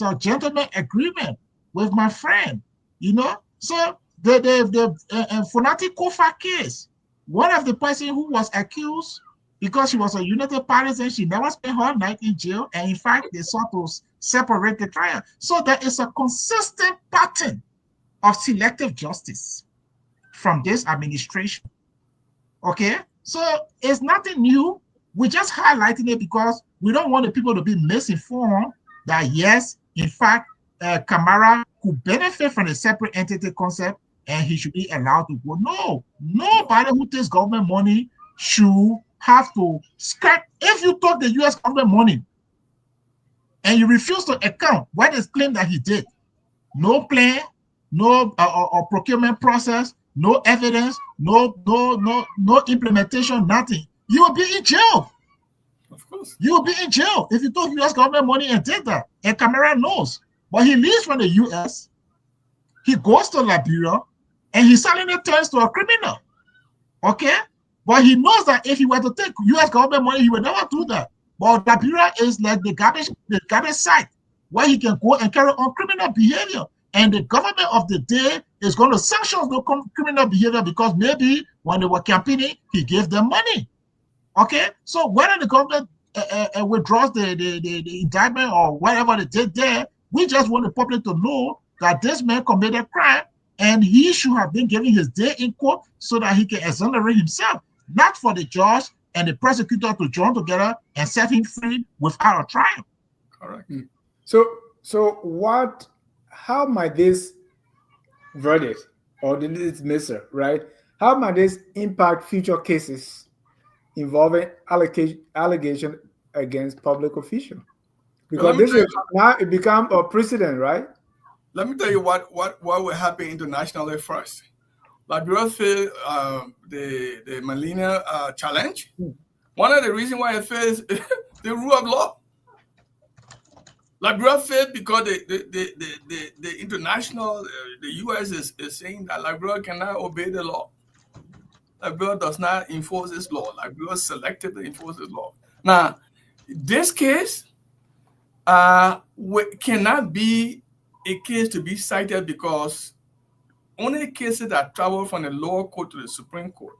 a gentleman agreement with my friend," you know. So the Funati Kofa case, one of the person who was accused because she was a United Partisan, she never spent her night in jail, and in fact they sought to separate the trial. So there is a consistent pattern of selective justice from this administration. Okay, so it's nothing new. We're just highlighting it because we don't want the people to be misinformed that yes, in fact, Kamara could benefit from the separate entity concept and he should be allowed to go. No, nobody who takes government money should have to scrap. If you took the US government money and you refuse to account what is claimed that he did, no plan, no procurement process, no evidence, no implementation, nothing, you will be in jail. Of course. You will be in jail if you took US government money and did that. And Kamara knows. But he leaves from the US, he goes to Liberia, and he suddenly turns to a criminal. Okay? But he knows that if he were to take US government money, he would never do that. But Liberia is like the garbage site where he can go and carry on criminal behavior. And the government of the day is going to sanction the criminal behavior because maybe when they were campaigning, he gave them money. Okay? So whether the government withdraws the indictment or whatever they did there, we just want the public to know that this man committed a crime and he should have been given his day in court so that he can exonerate himself, not for the judge and the prosecutor to join together and set him free without a trial. Correct. So how might this verdict or the dismissal, right? How might this impact future cases involving allegation against public officials? Because this is now it become a precedent, right? Let me tell you what will happen internationally first. Liberia failed the millennial challenge. One of the reasons why it fails is the rule of law. Liberia failed because the international, the US is saying that Liberia cannot obey the law. Liberia does not enforce its law. Liberia selectively enforces law. Now, this case cannot be a case to be cited because only cases that travel from the lower court to the Supreme Court,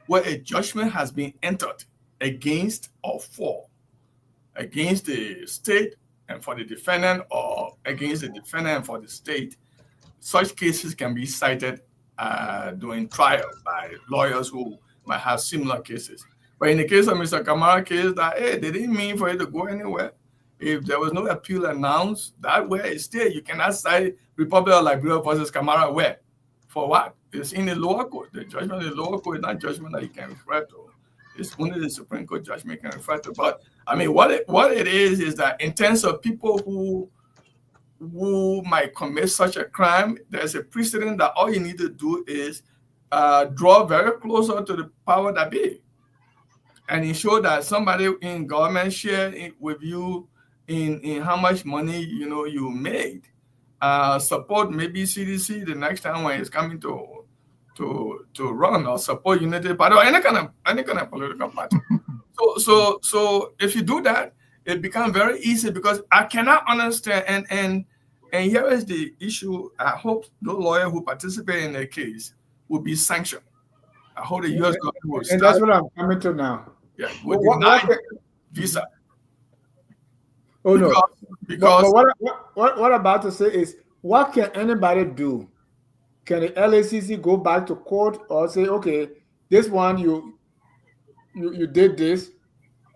where a judgment has been entered against or for, against the state and for the defendant, or against the defendant and for the state, such cases can be cited during trial by lawyers who might have similar cases. But in the case of Mr. Kamara case, that they didn't mean for it to go anywhere. If there was no appeal announced, that way it's still, you cannot cite Republic of Liberia versus Kamara where? For what? It's in the lower court. The judgment in the lower court is not judgment that you can refer to. It's only the Supreme Court judgment can refer to. But I mean, what it is that in terms of people who who might commit such a crime, there's a precedent that all you need to do is draw very closer to the power that be, and ensure that somebody in government share with you in how much money you made. Support maybe CDC the next time when it's coming to run, or support Unity Party or any kind of political party. So if you do that, it becomes very easy, because I cannot understand, and here is the issue. I hope the lawyer who participate in the case will be sanctioned. I hope the U.S. government will start. And that's what I'm coming to now. Yeah, will deny visa. Oh no! Because what I'm about to say is, what can anybody do? Can the LACC go back to court or say, okay, this one you did this?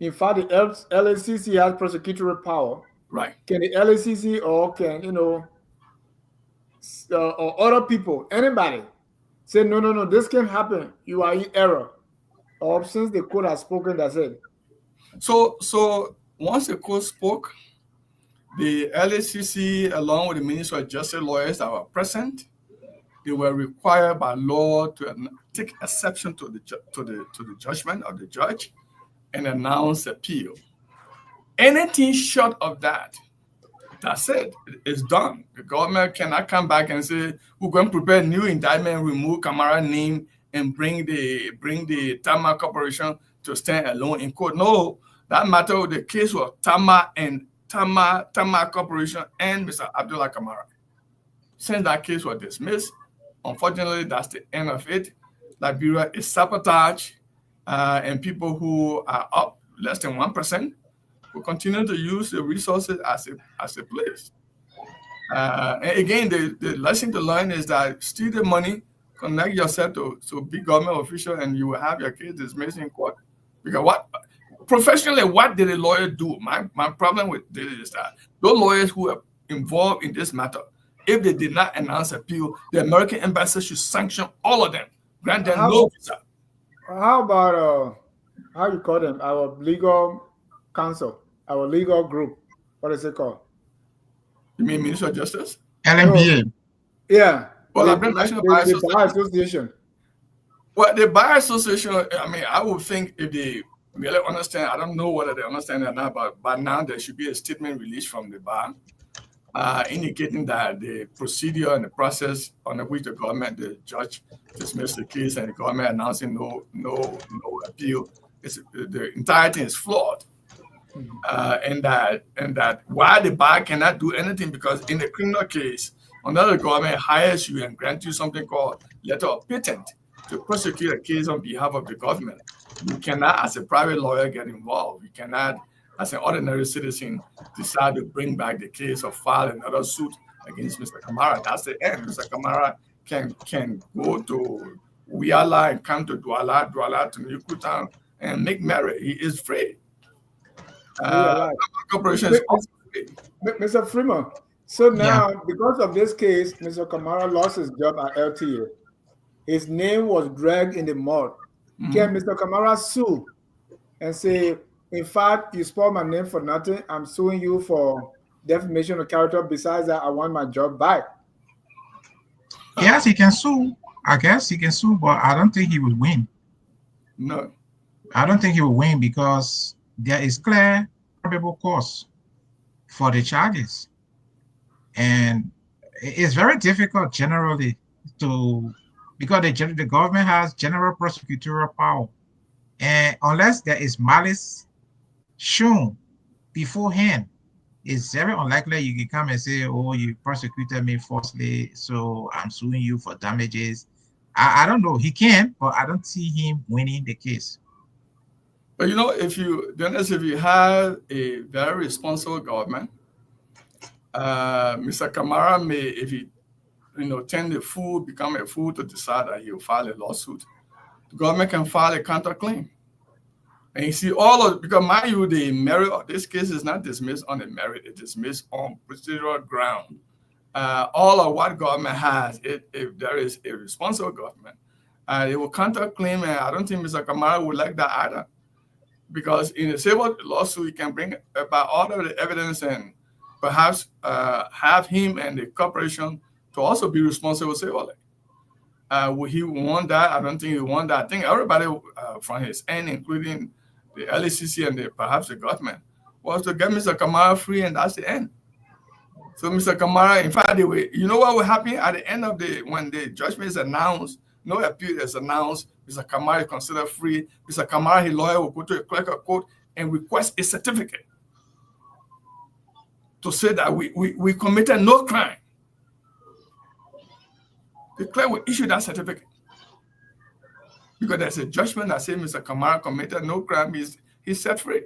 In fact, the LACC has prosecutorial power. Right. Can the LACC or can or other people, anybody, say no, this can happen. You are in error. Or since the court has spoken, that's it. So once the court spoke, the LACC, along with the Ministry of Justice lawyers that were present, they were required by law to take exception to the judgment of the judge and announce appeal. Anything short of that, that's it. It's done. The government cannot come back and say, we're going to prepare a new indictment, remove Kamara's name, and bring the TAMMA Corporation to stand alone in court. No, that matter. The case was TAMMA Corporation and Mr. Abdullah Kamara. Since that case was dismissed, unfortunately, that's the end of it. Liberia is sabotage, and people who are up less than 1% will continue to use the resources as a place. And again, the lesson to learn is that steal the money, connect yourself to big government official, and you will have your case dismissed in court. Because professionally, what did a lawyer do? My problem with this is that those lawyers who are involved in this matter, if they did not announce appeal, the American embassy should sanction all of them, grant them no visa. How about how you call them? Our legal counsel, our legal group. What is it called? You mean Ministry of Justice? LMBA. Yeah. Well, the Bar Association. Well, the Bar Association, I mean, I would think if they really understand, I don't know whether they understand it or not, but by now there should be a statement released from the bar indicating that the procedure and the process under which the judge dismissed the case and the government announcing no appeal, the entire thing is flawed. And that why the bar cannot do anything, because in the criminal case, another government hires you and grants you something called letter of patent to prosecute a case on behalf of the government. You cannot, as a private lawyer, get involved. You cannot, as an ordinary citizen, decide to bring back the case or file another suit against Mr. Kamara. That's the end. Mr. Kamara can go to Wiala and come to Douala to Newtown and make merry. He is free. Corporation is also free. Mr. Freeman, so now, because of this case, Mr. Kamara lost his job at LTA. His name was dragged in the mud. Can Mr. Kamara sue and say, in fact, you spoiled my name for nothing. I'm suing you for defamation of character. Besides that, I want my job back. Yes, he can sue. I guess he can sue, but I don't think he will win. No. I don't think he will win because there is clear probable cause for the charges. And it's very difficult generally because the government has general prosecutorial power. And unless there is malice shown beforehand, it's very unlikely you can come and say, oh, you persecuted me falsely, so I'm suing you for damages. I don't know. He can, but I don't see him winning the case. But if you have a very responsible government, Mr. Kamara may, if he turn become a fool to decide that he'll file a lawsuit, the government can file a counterclaim. And you see because mind you, the merit of this case is not dismissed on the merit, it's dismissed on procedural ground. All of what government has, if there is a responsible government, it will counterclaim, and I don't think Mr. Kamara would like that either. Because in a civil lawsuit, you can bring about all of the evidence and perhaps have him and the corporation to also be responsible. Say, well, will he want that? I don't think he want that. I think everybody from his end, including the LACC and perhaps the government, was to get Mr. Kamara free, and that's the end. So Mr. Kamara, in fact, you know what will happen at the end of when the judgment is announced, no appeal is announced, Mr. Kamara is considered free. Mr. Kamara, his lawyer, will go to a clerk of court and request a certificate to say that we committed no crime. The clerk will issue that certificate because there's a judgment that says Mr. Kamara committed no crime. He's set free.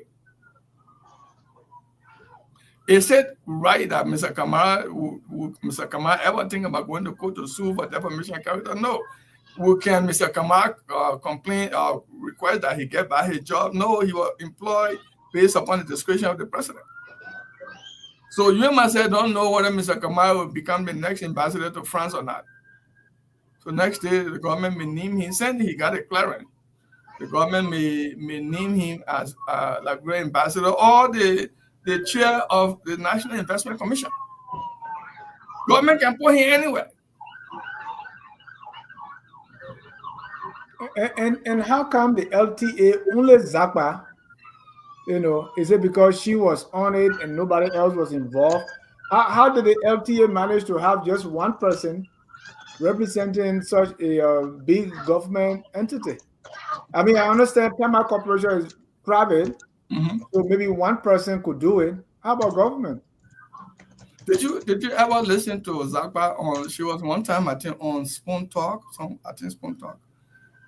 It said right that Mr. Kamara ever think about going to court to sue for defamation of character? No. Can Mr. Kamara complain or request that he get back his job? No, he was employed based upon the discretion of the president. So you myself don't know whether Mr. Kamara will become the next ambassador to France or not. So next day, the government may name him, since he got a clearance. The government may name him as like great ambassador or the chair of the National Investment Commission. Government can put him anywhere. And how come the LTA only Zackpah? You know, is it because she was on it and nobody else was involved? How did the LTA manage to have just one person representing such a big government entity? I mean, I understand TAMMA Corporation is private, so maybe one person could do it. How about government? Did you ever listen to Zackpah on? She was one time, I think, on Spoon Talk. Spoon Talk,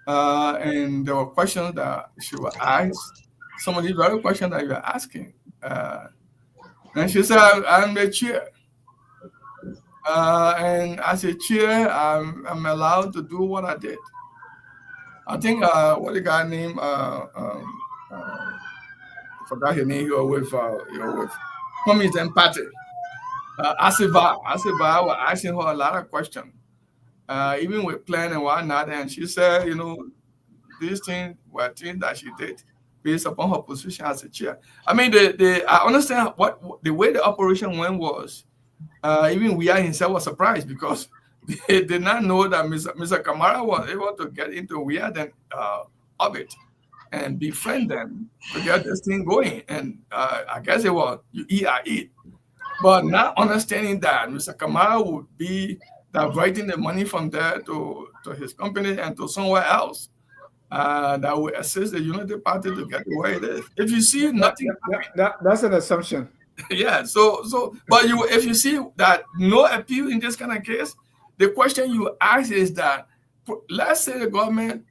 and there were questions that she was asked. Some of these very questions that you're asking, and she said, "I'm the chair." And as a chair, I'm allowed to do what I did. I think what the guy named I forgot his name. You were with Communist Party. Asiva was asking her a lot of questions, even with plan and whatnot. And she said, these things were things that she did based upon her position as a chair. I mean, I understand what the way the operation went was. Even we himself was surprised because they did not know that Mr. Kamara was able to get into Weird orbit and befriend them to get this thing going. And I guess it was you eat, I eat. But not understanding that Mr. Kamara would be diverting the money from there to his company and to somewhere else that would assist the Unity Party to get where it is. If you see nothing, that's an assumption. Yeah. But if you see that no appeal in this kind of case, the question you ask is that, let's say the government,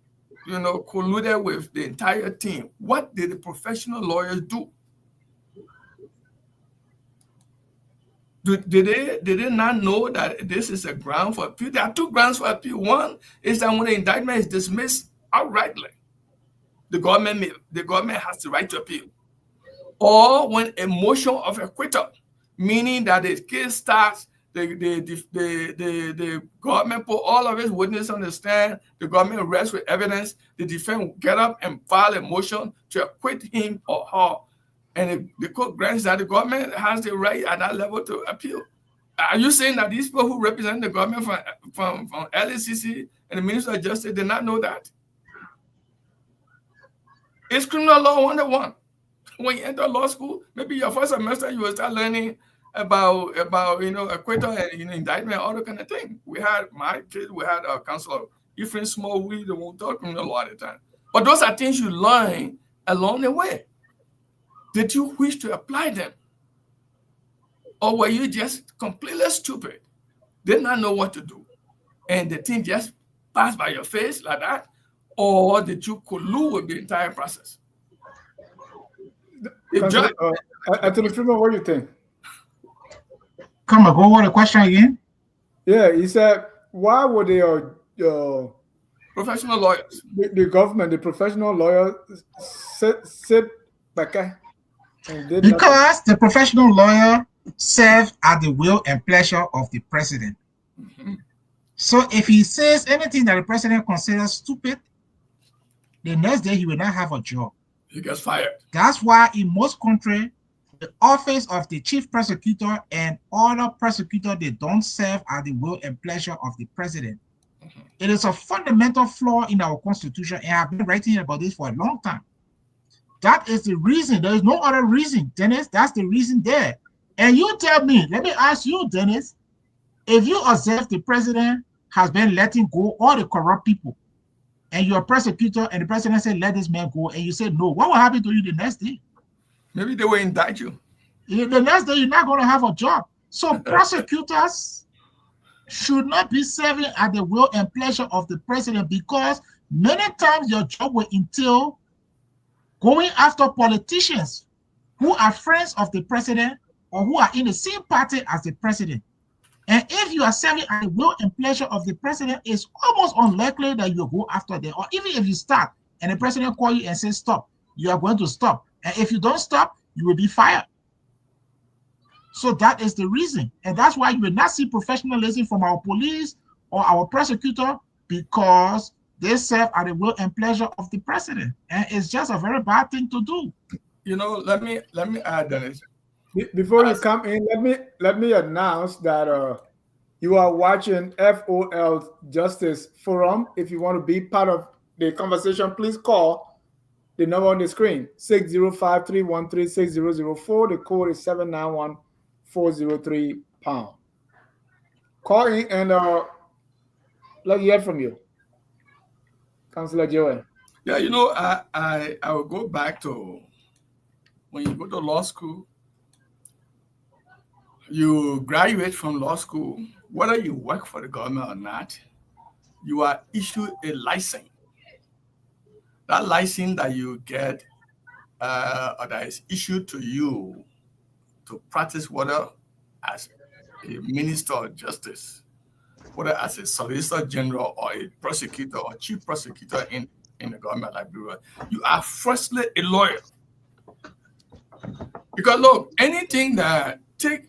colluded with the entire team. What did the professional lawyers do? Did they not know that this is a ground for appeal? There are two grounds for appeal. One is that when the indictment is dismissed outrightly, the government has the right to appeal. Or when a motion of acquittal, meaning that the case starts, the government put all of its witnesses on the stand, the government rests with evidence, the defense will get up and file a motion to acquit him or her. And the court grants that the government has the right at that level to appeal. Are you saying that these people who represent the government from LACC and the Minister of Justice did not know that? It's criminal law 101. When you enter law school, maybe your first semester you will start learning about acquittal and indictment, all that kind of thing. We had a counselor, Ephraim Small, we don't talk criminal law at the time. But those are things you learn along the way. Did you wish to apply them? Or were you just completely stupid? Did not know what to do? And the thing just passed by your face like that? Or did you collude with the entire process? Anthony Freeman, what do you think? Come on, go over the question again. Yeah, he said, why would the professional lawyers, the government, the professional lawyers sit back and did because the professional lawyer serves at the will and pleasure of the president. So if he says anything that the president considers stupid, the next day he will not have a job. He gets fired. That's why in most countries, the office of the chief prosecutor and other prosecutor, they don't serve at the will and pleasure of the president. It is a fundamental flaw in our constitution, and I've been writing about this for a long time. That is the reason. There is no other reason, Dennis. That's the reason there. And you tell me, let me ask you, Dennis, if you observe the president has been letting go all the corrupt people, and you're a prosecutor, and the president said, let this man go, and you said no, what will happen to you the next day? Maybe they will indict you. The next day, you're not going to have a job. So prosecutors should not be serving at the will and pleasure of the president, because many times your job will entail going after politicians who are friends of the president or who are in the same party as the president. And if you are serving at the will and pleasure of the president, it's almost unlikely that you'll go after them. Or even if you start and the president call you and says stop, you are going to stop. And if you don't stop, you will be fired. So that is the reason. And that's why you will not see professionalism from our police or our prosecutor, because they serve at the will and pleasure of the president. And it's just a very bad thing to do. You know, let me add, Dennis. Before you come in, let me announce that you are watching FOL Justice Forum. If you want to be part of the conversation, please call the number on the screen, 605-313-6004. The code is 791-403#. Call in and let me hear from you, Councillor Joel. Yeah, you know, I will go back to when you go to law school. You graduate from law school, whether you work for the government or not, you are issued a license. That license that you get or that is issued to you to practice whether as a minister of justice, whether as a solicitor general or a prosecutor or chief prosecutor in the government Liberia, you are firstly a lawyer. Because look, anything that take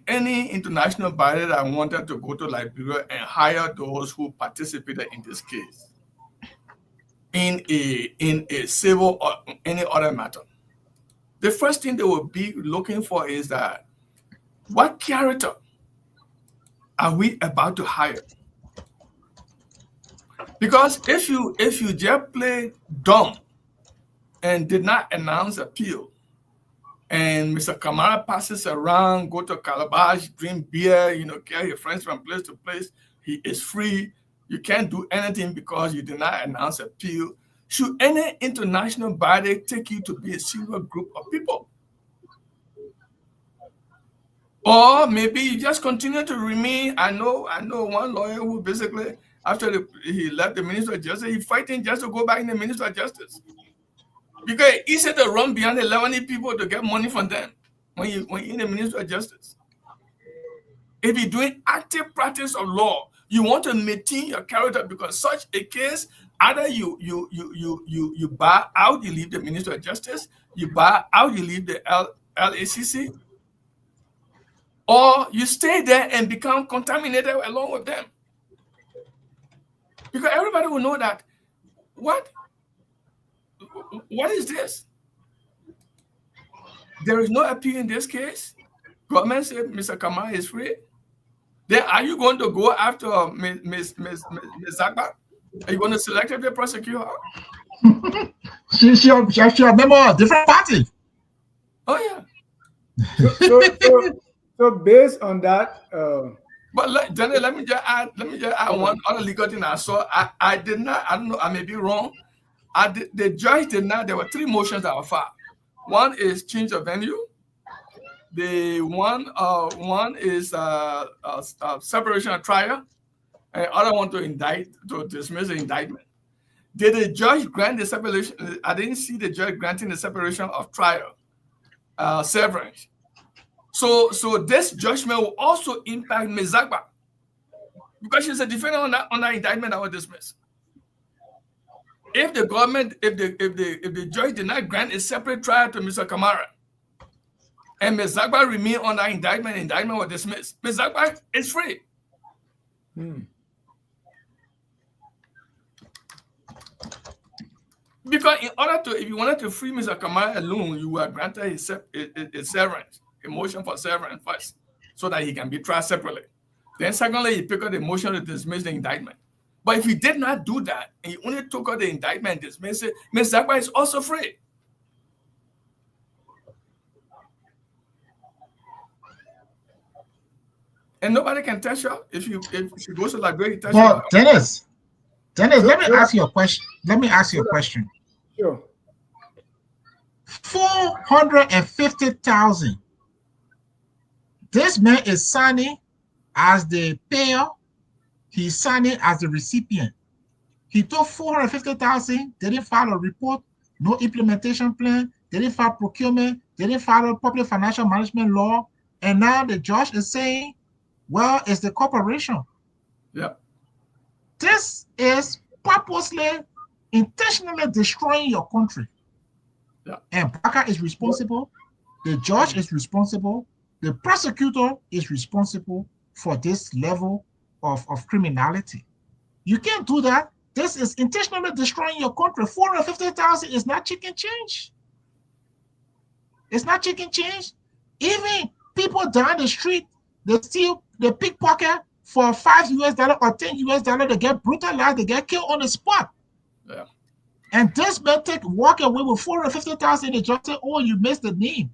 any international body that wanted to go to Liberia and hire those who participated in this case in a civil or any other matter. The first thing they will be looking for is that what character are we about to hire? Because if you just play dumb and did not announce appeal, and Mr. Kamara passes around, go to Calabash, drink beer, carry your friends from place to place. He is free. You can't do anything because you did not announce appeal. Should any international body take you to be a single group of people? Or maybe you just continue to remain. I know one lawyer who basically, after he left the Minister of Justice, he's fighting just to go back in the Minister of Justice. Because it's easier to run behind 11 people to get money from them when you're in the Ministry of Justice. If you're doing active practice of law, you want to maintain your character, because such a case, either you buy out, you leave the Ministry of Justice, you buy out, you leave the LACC, or you stay there and become contaminated along with them. Because everybody will know that what is this? There is no appeal in this case. Government said Mr. Kamara is free. Then are you going to go after Ms. Zackpah? Are you going to selectively prosecute her? She's a member of a different party. Oh yeah. So based on that, but let me just add one other legal thing I saw. I did not. I don't know. I may be wrong. The judge did not. There were 3 motions that were filed. One is change of venue. The one is separation of trial, and the other one to dismiss the indictment. Did the judge grant the separation? I didn't see the judge granting the separation of trial, severance. So this judgment will also impact Ms. Zackpah, because she's a defendant on that indictment that was dismissed. If the government, if the judge did not grant a separate trial to Mr. Kamara, and Ms. Zackpah remained on that indictment was dismissed, Ms. Zackpah is free. Because in order to, if you wanted to free Mr. Kamara alone, you were granted a severance, a motion for severance first, so that he can be tried separately. Then secondly, you pick up the motion to dismiss the indictment. But if you did not do that, and you only took out the indictment and dismissed it, Ms. Zackpah is also free. And nobody can touch her if she goes to Liberia. Well, Dennis, let me ask you a question. Sure. 450,000. This man is signing as the payer. He's signing as the recipient. He took 450,000. They didn't file a report. No implementation plan. They didn't file procurement. They didn't follow public financial management law. And now the judge is saying, well, it's the corporation. Yeah. This is purposely, intentionally destroying your country. Yeah. And Baka is responsible. The judge is responsible. The prosecutor is responsible for this level of criminality. You can't do that. This is intentionally destroying your country. 450,000 is not chicken change. It's not chicken change. Even people down the street, they pickpocket for $5 or $10, they get brutalized, they get killed on the spot. Yeah. And this man walk away with 450,000. They just say, oh, you missed the name.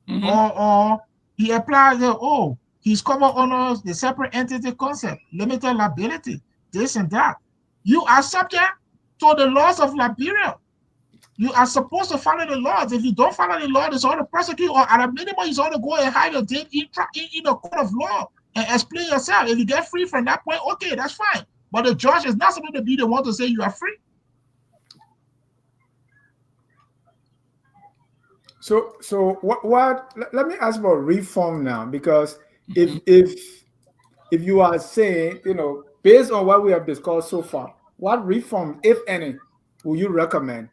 Mm-hmm. Or he applies, he's covered under the separate entity concept, limited liability, this and that. You are subject to the laws of Liberia. You are supposed to follow the laws. If you don't follow the law, it's on the prosecutor, or at a minimum, he's on to go and hide your date in a court of law and explain yourself. If you get free from that point, okay, that's fine. But the judge is not supposed to be the one to say you are free. So what? Let me ask about reform now, because if you are saying, based on what we have discussed so far, what reform, if any, will you recommend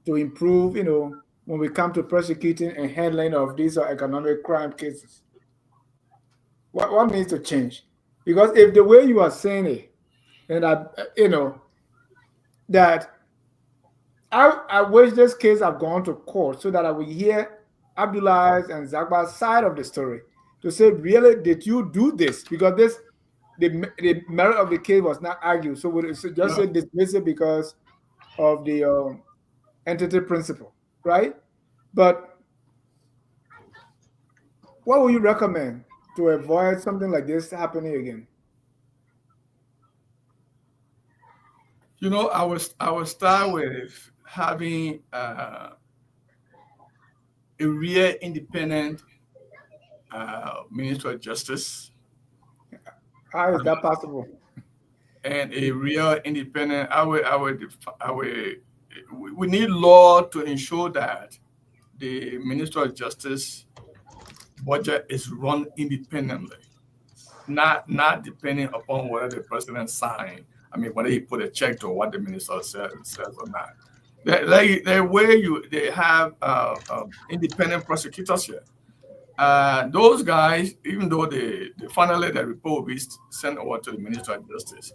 to improve, when we come to prosecuting and handling of these economic crime cases? What needs to change? Because if the way you are saying it, and that I wish this case had gone to court so that I would hear Abdullah's and Zackpah's side of the story to say, really, did you do this? Because the merit of the case was not argued. So would it just say dismiss it because of the entity principle, right? But what would you recommend to avoid something like this happening again? I will start with having a real independent Minister of Justice. How is that possible? And a real independent, we need law to ensure that the Minister of Justice budget is run independently, not depending upon whether the president signed. I mean, whether he put a check to what the minister says or not. They have independent prosecutors here. Those guys, even though they finally the report will be sent over to the Minister of Justice,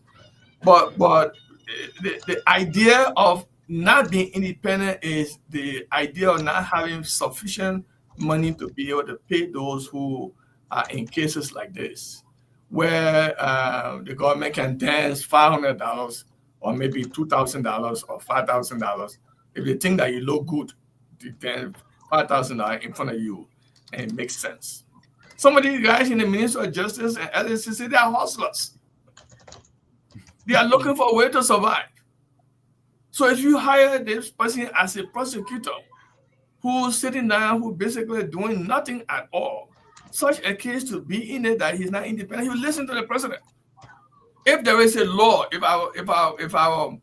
but the idea of not being independent is the idea of not having sufficient money to be able to pay those who are in cases like this, where the government can dance $500 or maybe $2,000 or $5,000. If they think that you look good, they dance $5,000 in front of you, and it makes sense. Some of these guys in the Ministry of Justice and LSCC, they are hustlers. They are looking for a way to survive. So if you hire this person as a prosecutor who's sitting down, who basically doing nothing at all, such a case to be in it that he's not independent, he will listen to the president. If there is a law, if our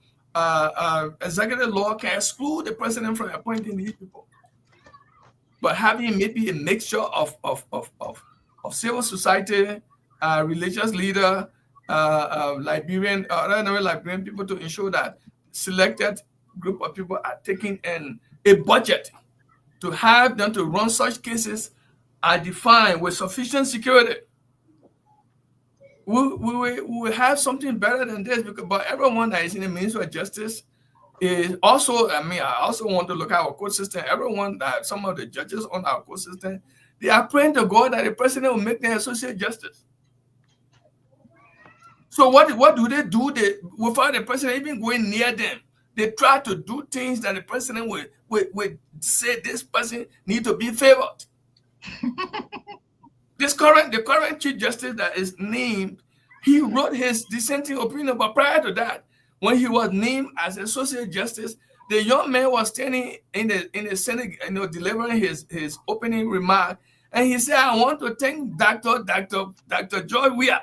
executive law can exclude the president from appointing these people, but having maybe a mixture of civil society, religious leader, Liberian people to ensure that selected group of people are taking in a budget to have them to run such cases are defined with sufficient security. We will have something better than this, but everyone that is in the Ministry of Justice is also, I also want to look at our court system. Everyone that some of the judges on our court system, they are praying to God that the president will make them associate justice. So what do they do? Without the president even going near them, they try to do things that the president would say this person need to be favored. The current chief justice that is named, he wrote his dissenting opinion, but prior to that, when he was named as associate justice, the young man was standing in the Senate, delivering his opening remark, and he said, "I want to thank Dr. George Weah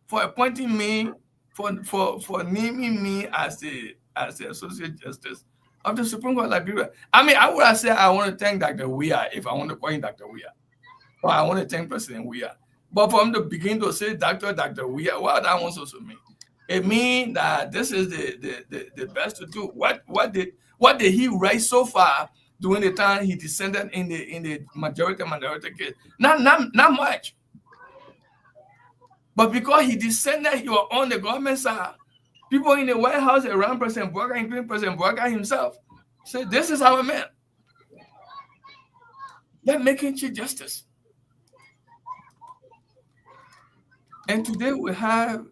for appointing me, for naming me as the associate justice of the Supreme Court of Liberia." I would have said I want to thank Dr. Weah if I want to call him Dr. Weah, or I want to thank President Weah. But for him to begin to say Dr. Weah, what that wants also mean? It means that this is the best to do. What did he write so far during the time he descended in the majority case? Not much. But because he descended, he was on the government side. People in the White House around President Boakai, including President Boakai himself, said, "This is our man. They're making Chief Justice." And today we have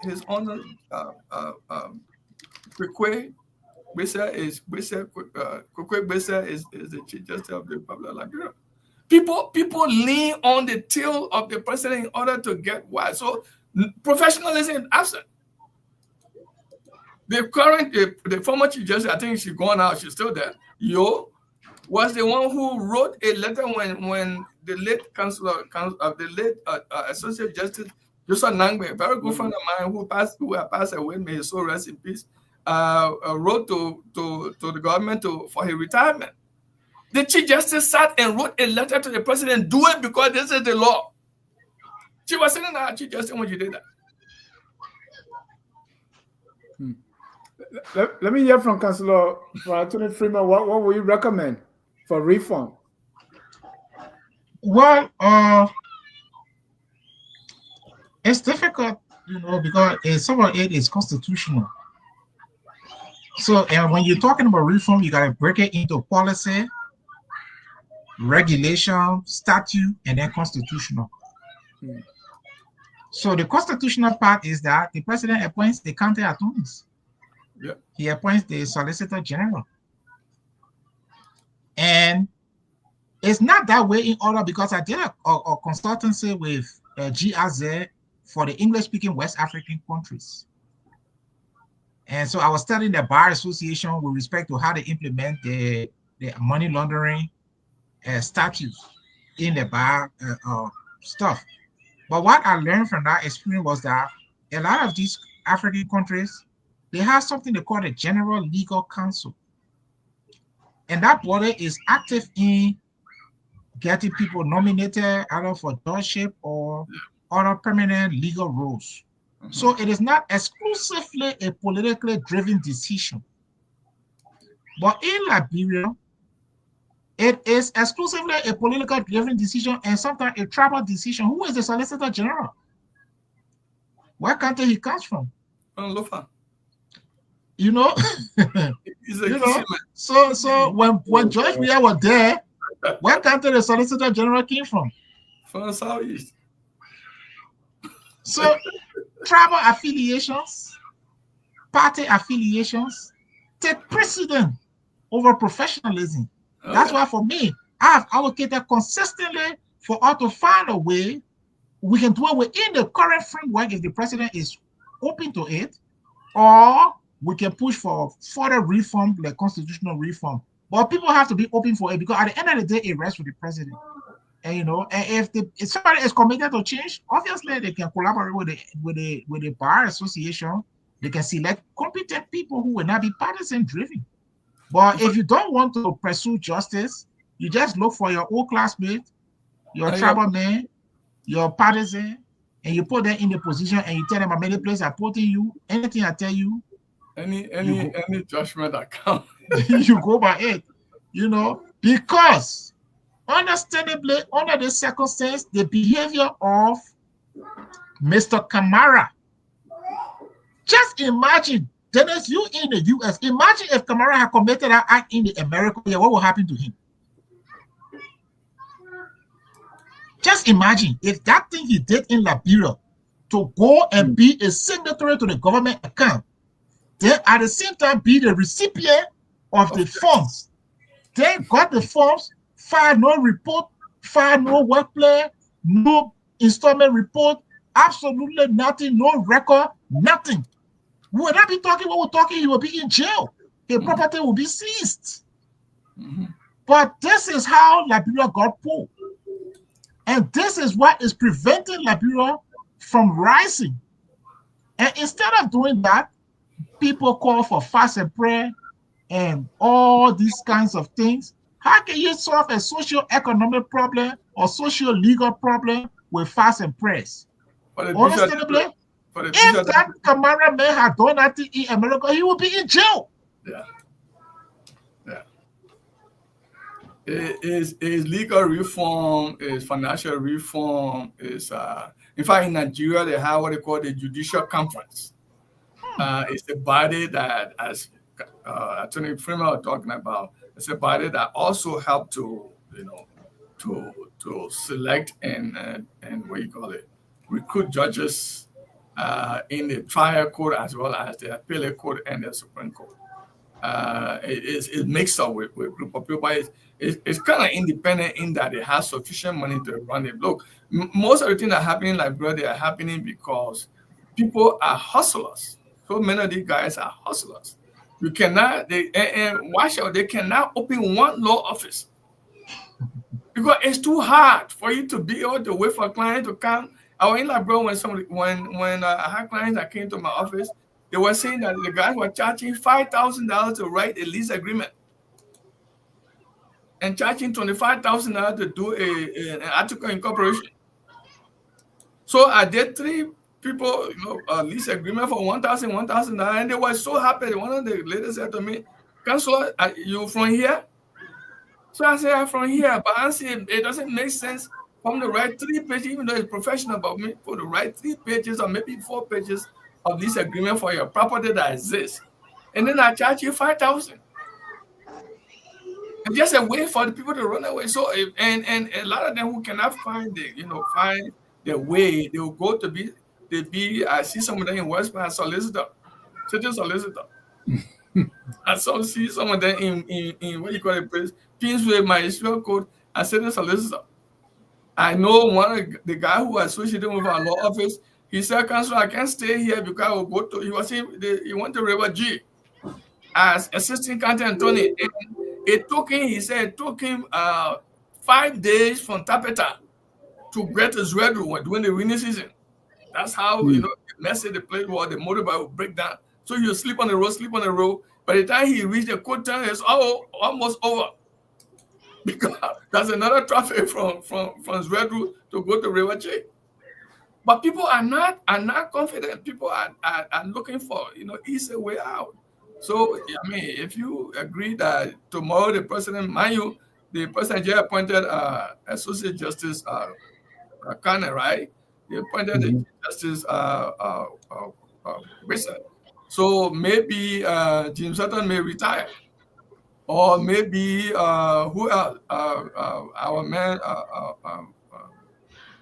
His Honor Kwekwe Besa is the Chief Justice of the Republic of Liberia. People lean on the tail of the president in order to get wise. So professionalism is absent. The former Chief Justice, I think she's gone out, she's still there. Was the one who wrote a letter when the late Associate Justice Joseph Nangbe, a very good friend of mine who passed away, may his soul rest in peace, wrote to the government for his retirement. The Chief Justice sat and wrote a letter to the president, "Do it because this is the law." She was sitting there, Chief Justice, when she did that. Let me hear from Councillor Attorney Freeman. What would you recommend for reform? Well, it's difficult, because some of it is constitutional. So, and when you're talking about reform, you got to break it into policy, regulation, statute, and then constitutional. So the constitutional part is that the president appoints the county attorneys. Yep. He appoints the Solicitor General. And it's not that way in order, because I did a consultancy with GRZ for the English-speaking West African countries. And so I was studying the Bar Association with respect to how they implement the money laundering statutes in the bar stuff. But what I learned from that experience was that a lot of these African countries, they have something they call the General Legal Council. And that body is active in getting people nominated either for judgeship or other permanent legal roles. So it is not exclusively a politically driven decision. But in Liberia, it is exclusively a politically driven decision and sometimes a tribal decision. Who is the Solicitor General? What country he comes from? Lofa. So when George Weah was there, what country the Solicitor General came from? From the Southeast. So tribal affiliations, party affiliations take precedence over professionalism. That's why for me, I have advocated consistently for us to find a way we can do it within the current framework if the president is open to it, or we can push for further reform, like constitutional reform. But people have to be open for it, because at the end of the day, it rests with the president. And and if somebody is committed to change, obviously they can collaborate with the Bar Association. They can select competent people who will not be partisan driven. But if you don't want to pursue justice, you just look for your old classmate, your tribal man, your partisan, and you put them in the position and you tell them, "I'm many places I put in you. Anything I tell you, any judgment that comes, you go by it." Because understandably, under this circumstance, the behavior of Mr. Kamara, just imagine Dennis, you in the US, imagine if Kamara had committed that act in America, what would happen to him? Just imagine if that thing he did in Liberia to go and be a signatory to the government account, then at the same time be the recipient of the funds. They got the funds, filed no report, filed no work plan, no installment report, absolutely nothing, no record, nothing. We will not be talking what we're talking, he will be in jail. His property will be seized. But this is how Liberia got poor. And this is what is preventing Liberia from rising. And instead of doing that, people call for fast and prayer and all these kinds of things. How can you solve a socio-economic problem or socio-legal problem with fast and prayers? Understandably, if that Kamara man had done that in America, he would be in jail. Yeah. Is legal reform, is financial reform, is in fact in Nigeria they have what they call the Judicial Conference. It's a body that, as Attorney Freeman was talking about, it's a body that also help to to select and what you call it, recruit judges in the trial court as well as the appellate court and the Supreme Court. It's mixed up with group of people, but it's kind of independent in that it has sufficient money to run it. Look, most of the things that are happening in Liberia, they are happening because people are hustlers. So many of these guys are hustlers. You cannot, and watch out, they cannot open one law office because it's too hard for you to be able to wait for a client to come. I was in Liberia when I had clients that came to my office. They were saying that the guys were charging $5,000 to write a lease agreement and charging $25,000 to do an article incorporation. So I did 3 people, lease agreement for $1,000, and they were so happy. One of the ladies said to me, "Counselor, are you from here?" So I said, "I'm from here," but I said it doesn't make sense for me to write 3 pages, even though it's professional about me, for to write 3 pages or maybe 4 pages of this agreement for your property that exists, and then I charge you $5,000. And just a way for the people to run away. So and a lot of them who cannot find the way, they will go to be. I see some of them in West Point, solicitor, city solicitor. I see some of them in what you call it, Kingsway, Magisterial Court, and city solicitor. I know one of the guy who associated with our law office. He said, "Counselor, I can't stay here because I will go to." He went to River G as assistant county attorney. It took him 5 days from Tapeta to get his red room during the rainy season. That's how messy the place was. The motorbike will break down. So you sleep on the road. By the time he reached the court town, it's almost over. Because there's another traffic from his red route to go to River J. But people are not confident. People are looking for easy way out. So I mean, if you agree that tomorrow the president, mind you, the president just appointed Associate Justice Kane, right? He appointed the Justice Wilson. So maybe Jim Sutton may retire, or maybe who else? Our man,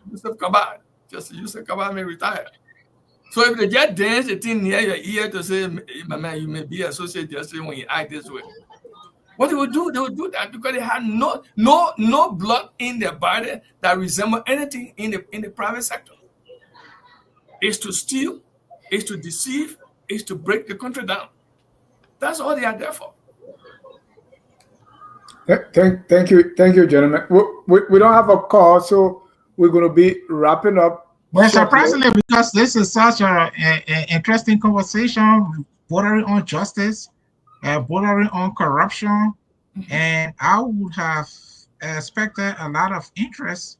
Yusuf Kabad. Just Yusuf Kabad may retire. So if they just dance a thing near your ear to say, "My man, you may be associate justice when you act this way," what they will do? They will do that because they have no blood in their body that resemble anything in the private sector. It's to steal, it's to deceive, it's to break the country down. That's all they are there for. Thank you, gentlemen. We don't have a call, so we're going to be wrapping up. Well, surprisingly, because this is such an interesting conversation, bordering on justice, bordering on corruption, and I would have expected a lot of interest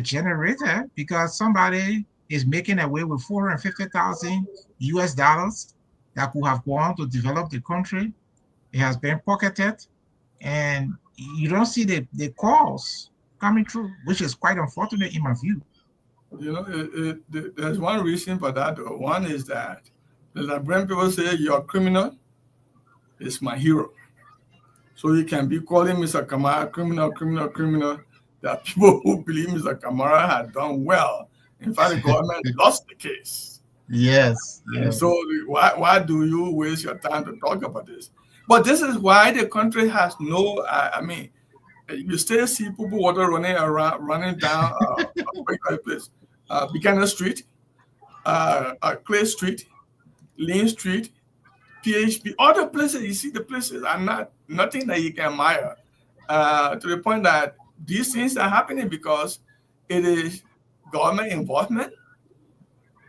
generated because somebody is making away with $450,000 that could have gone to develop the country. It has been pocketed, and you don't see the calls coming through, which is quite unfortunate in my view. There's one reason for that. One is that The Liberian people say, you're a criminal, is my hero. So you can be calling Mr. Kamara criminal, criminal, criminal. There are people who believe Mr. Kamara had done well. In fact, the government lost the case. Yes. And so why do you waste your time to talk about this? But this is why the country has no, I mean, you still see people water running down a place, Buchanan Street, Clay Street, Lane Street, PHP, all the places, you see the places are nothing that you can admire, to the point that these things are happening because it is government involvement.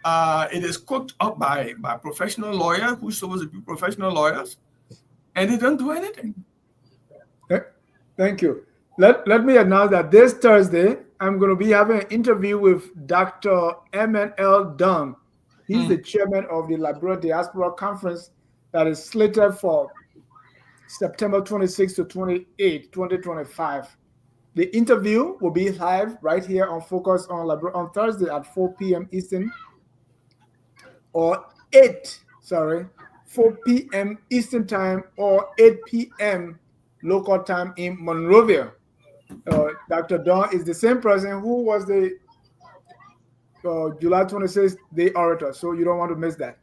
It is cooked up by professional lawyers who are supposed to be professional lawyers, and they don't do anything. Thank you. Let me announce that this Thursday, I'm going to be having an interview with Dr. M.N.L. Dunn. He's the chairman of the Liberia Diaspora Conference that is slated for September 26 to 28, 2025. The interview will be live right here on Focus on Liberia on Thursday at 4 p.m. Eastern, or 4 p.m. Eastern Time, or 8 p.m. local time in Monrovia. Dr. Don is the same person who was the July 26th day orator, so you don't want to miss that.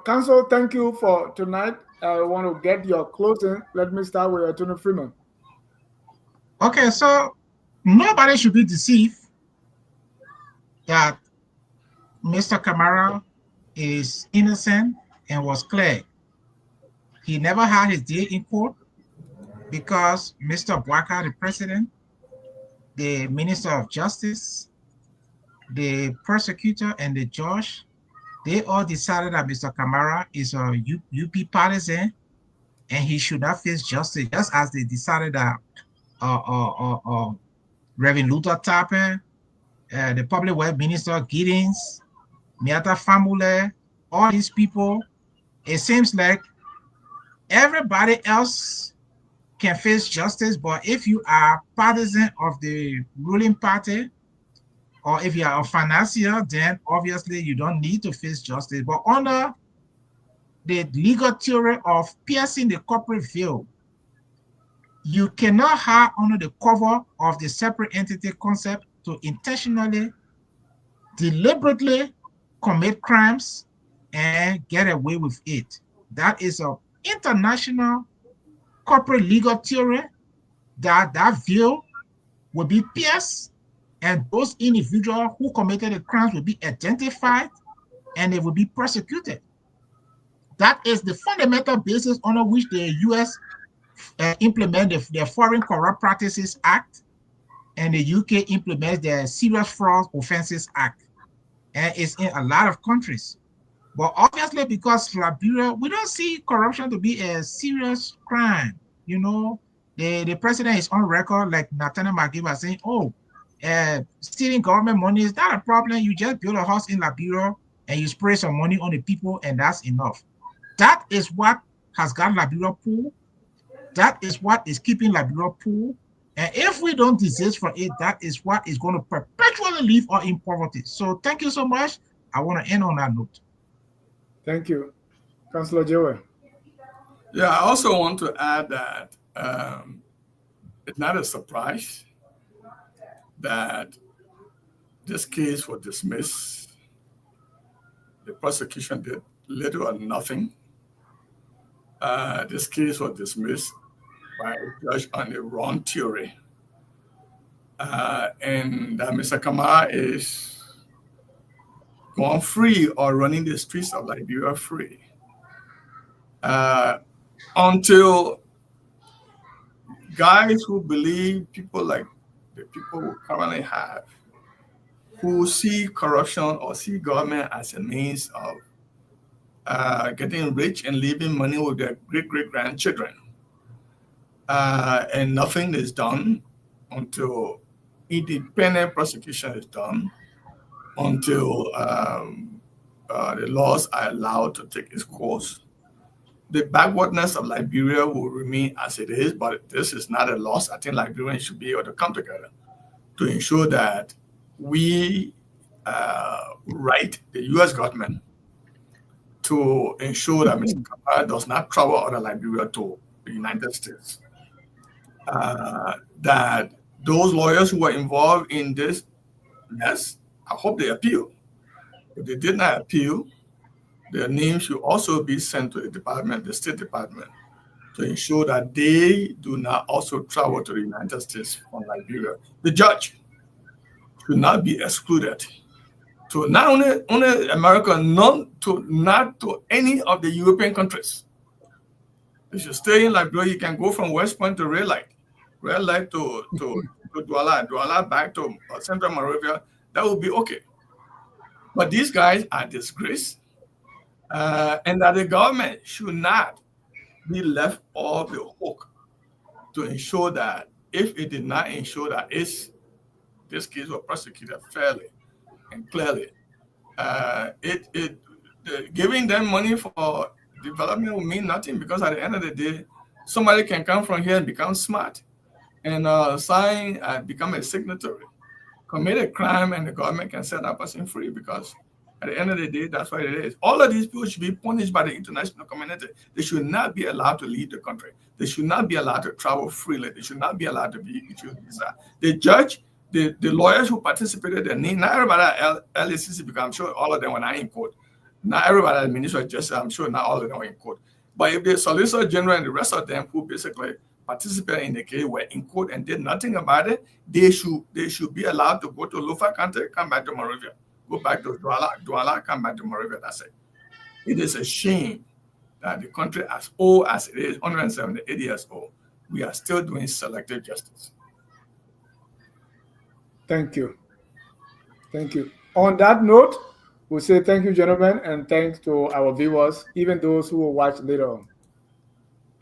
Council, thank you for tonight. I want to get your closing. Let me start with Attorney Freeman. Okay, so nobody should be deceived that Mr. Kamara is innocent and was cleared. He never had his day in court because Mr. Bwaka, the president, the Minister of Justice, the prosecutor, and the judge, they all decided that Mr. Kamara is a UP partisan and he should not face justice, just as they decided that Reverend Luther Tapper, the Public Works Minister Giddens, Miata Famule, all these people, it seems like everybody else can face justice, but if you are partisan of the ruling party, or if you are a financier, then obviously you don't need to face justice. But under the legal theory of piercing the corporate veil, you cannot hide under the cover of the separate entity concept to intentionally, deliberately commit crimes and get away with it. That is an international corporate legal theory that veil will be pierced, and those individuals who committed the crimes will be identified and they will be prosecuted. That is the fundamental basis on which the U.S. implement their Foreign Corrupt Practices Act, and the UK implements their Serious Fraud Offences Act. And it's in a lot of countries. But obviously, because Liberia, we don't see corruption to be a serious crime. You know, the president is on record, like Nathaniel McGill saying, stealing government money is not a problem. You just build a house in Liberia and you spray some money on the people, and that's enough. That is what has got Liberia poor. That is what is keeping Liberia poor. And if we don't desist from it, that is what is going to perpetually leave us in poverty. So thank you so much. I want to end on that note. Thank you. Councillor Joel. Yeah, I also want to add that it's not a surprise that this case was dismissed. The prosecution did little or nothing. This case was dismissed by a judge on the wrong theory. And that Mr. Kamara is gone free or running the streets of Liberia free. Until guys who believe people like the people we currently have, who see corruption or see government as a means of getting rich and leaving money with their great-great-grandchildren, and nothing is done until independent prosecution is done, until the laws are allowed to take its course. The backwardness of Liberia will remain as it is, but this is not a loss. I think Liberians should be able to come together to ensure that we write the U.S. government to ensure that Mr. Kamara does not travel out of Liberia to the United States. That those lawyers who were involved in this mess, I hope they appeal. If they did not appeal, their names should also be sent to the department, the State Department, to ensure that they do not also travel to the United States from Liberia. The judge should not be excluded to not only America, not to any of the European countries. You should stay in Liberia. You can go from West Point to Red Light to Douala back to Central Monrovia. That would be okay. But these guys are disgraced, and that the government should not be left off the hook to ensure that if it did not ensure that this case was prosecuted fairly and clearly, giving them money for development will mean nothing, because at the end of the day, somebody can come from here and become smart and sign and become a signatory, commit a crime, and the government can set that person free, because at the end of the day, that's what it is. All of these people should be punished by the international community. They should not be allowed to leave the country. They should not be allowed to travel freely. They should not be allowed to be issued visa. The judge, the lawyers who participated, not everybody at LACC, because I'm sure all of them were not in court. Not everybody at the Ministry of Justice, I'm sure not all of them were in court. But if the Solicitor General and the rest of them who basically participated in the case were in court and did nothing about it, they should be allowed to go to Lofa County, come back to Monrovia. Go back to Douala, come back to Monrovia. That's it. It is a shame that the country, as old as it is, 178 years old, we are still doing selective justice. Thank you. Thank you. On that note, we'll say thank you, gentlemen, and thanks to our viewers, even those who will watch later on.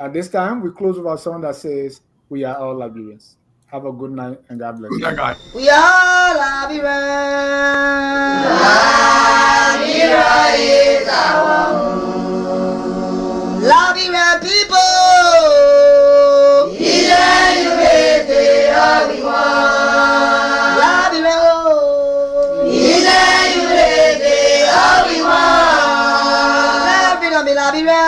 At this time, we close with our song that says, "We are all Liberians." Have a good night and God bless you. We are Liberians. Liberia is our home. Liberian people. Liberia.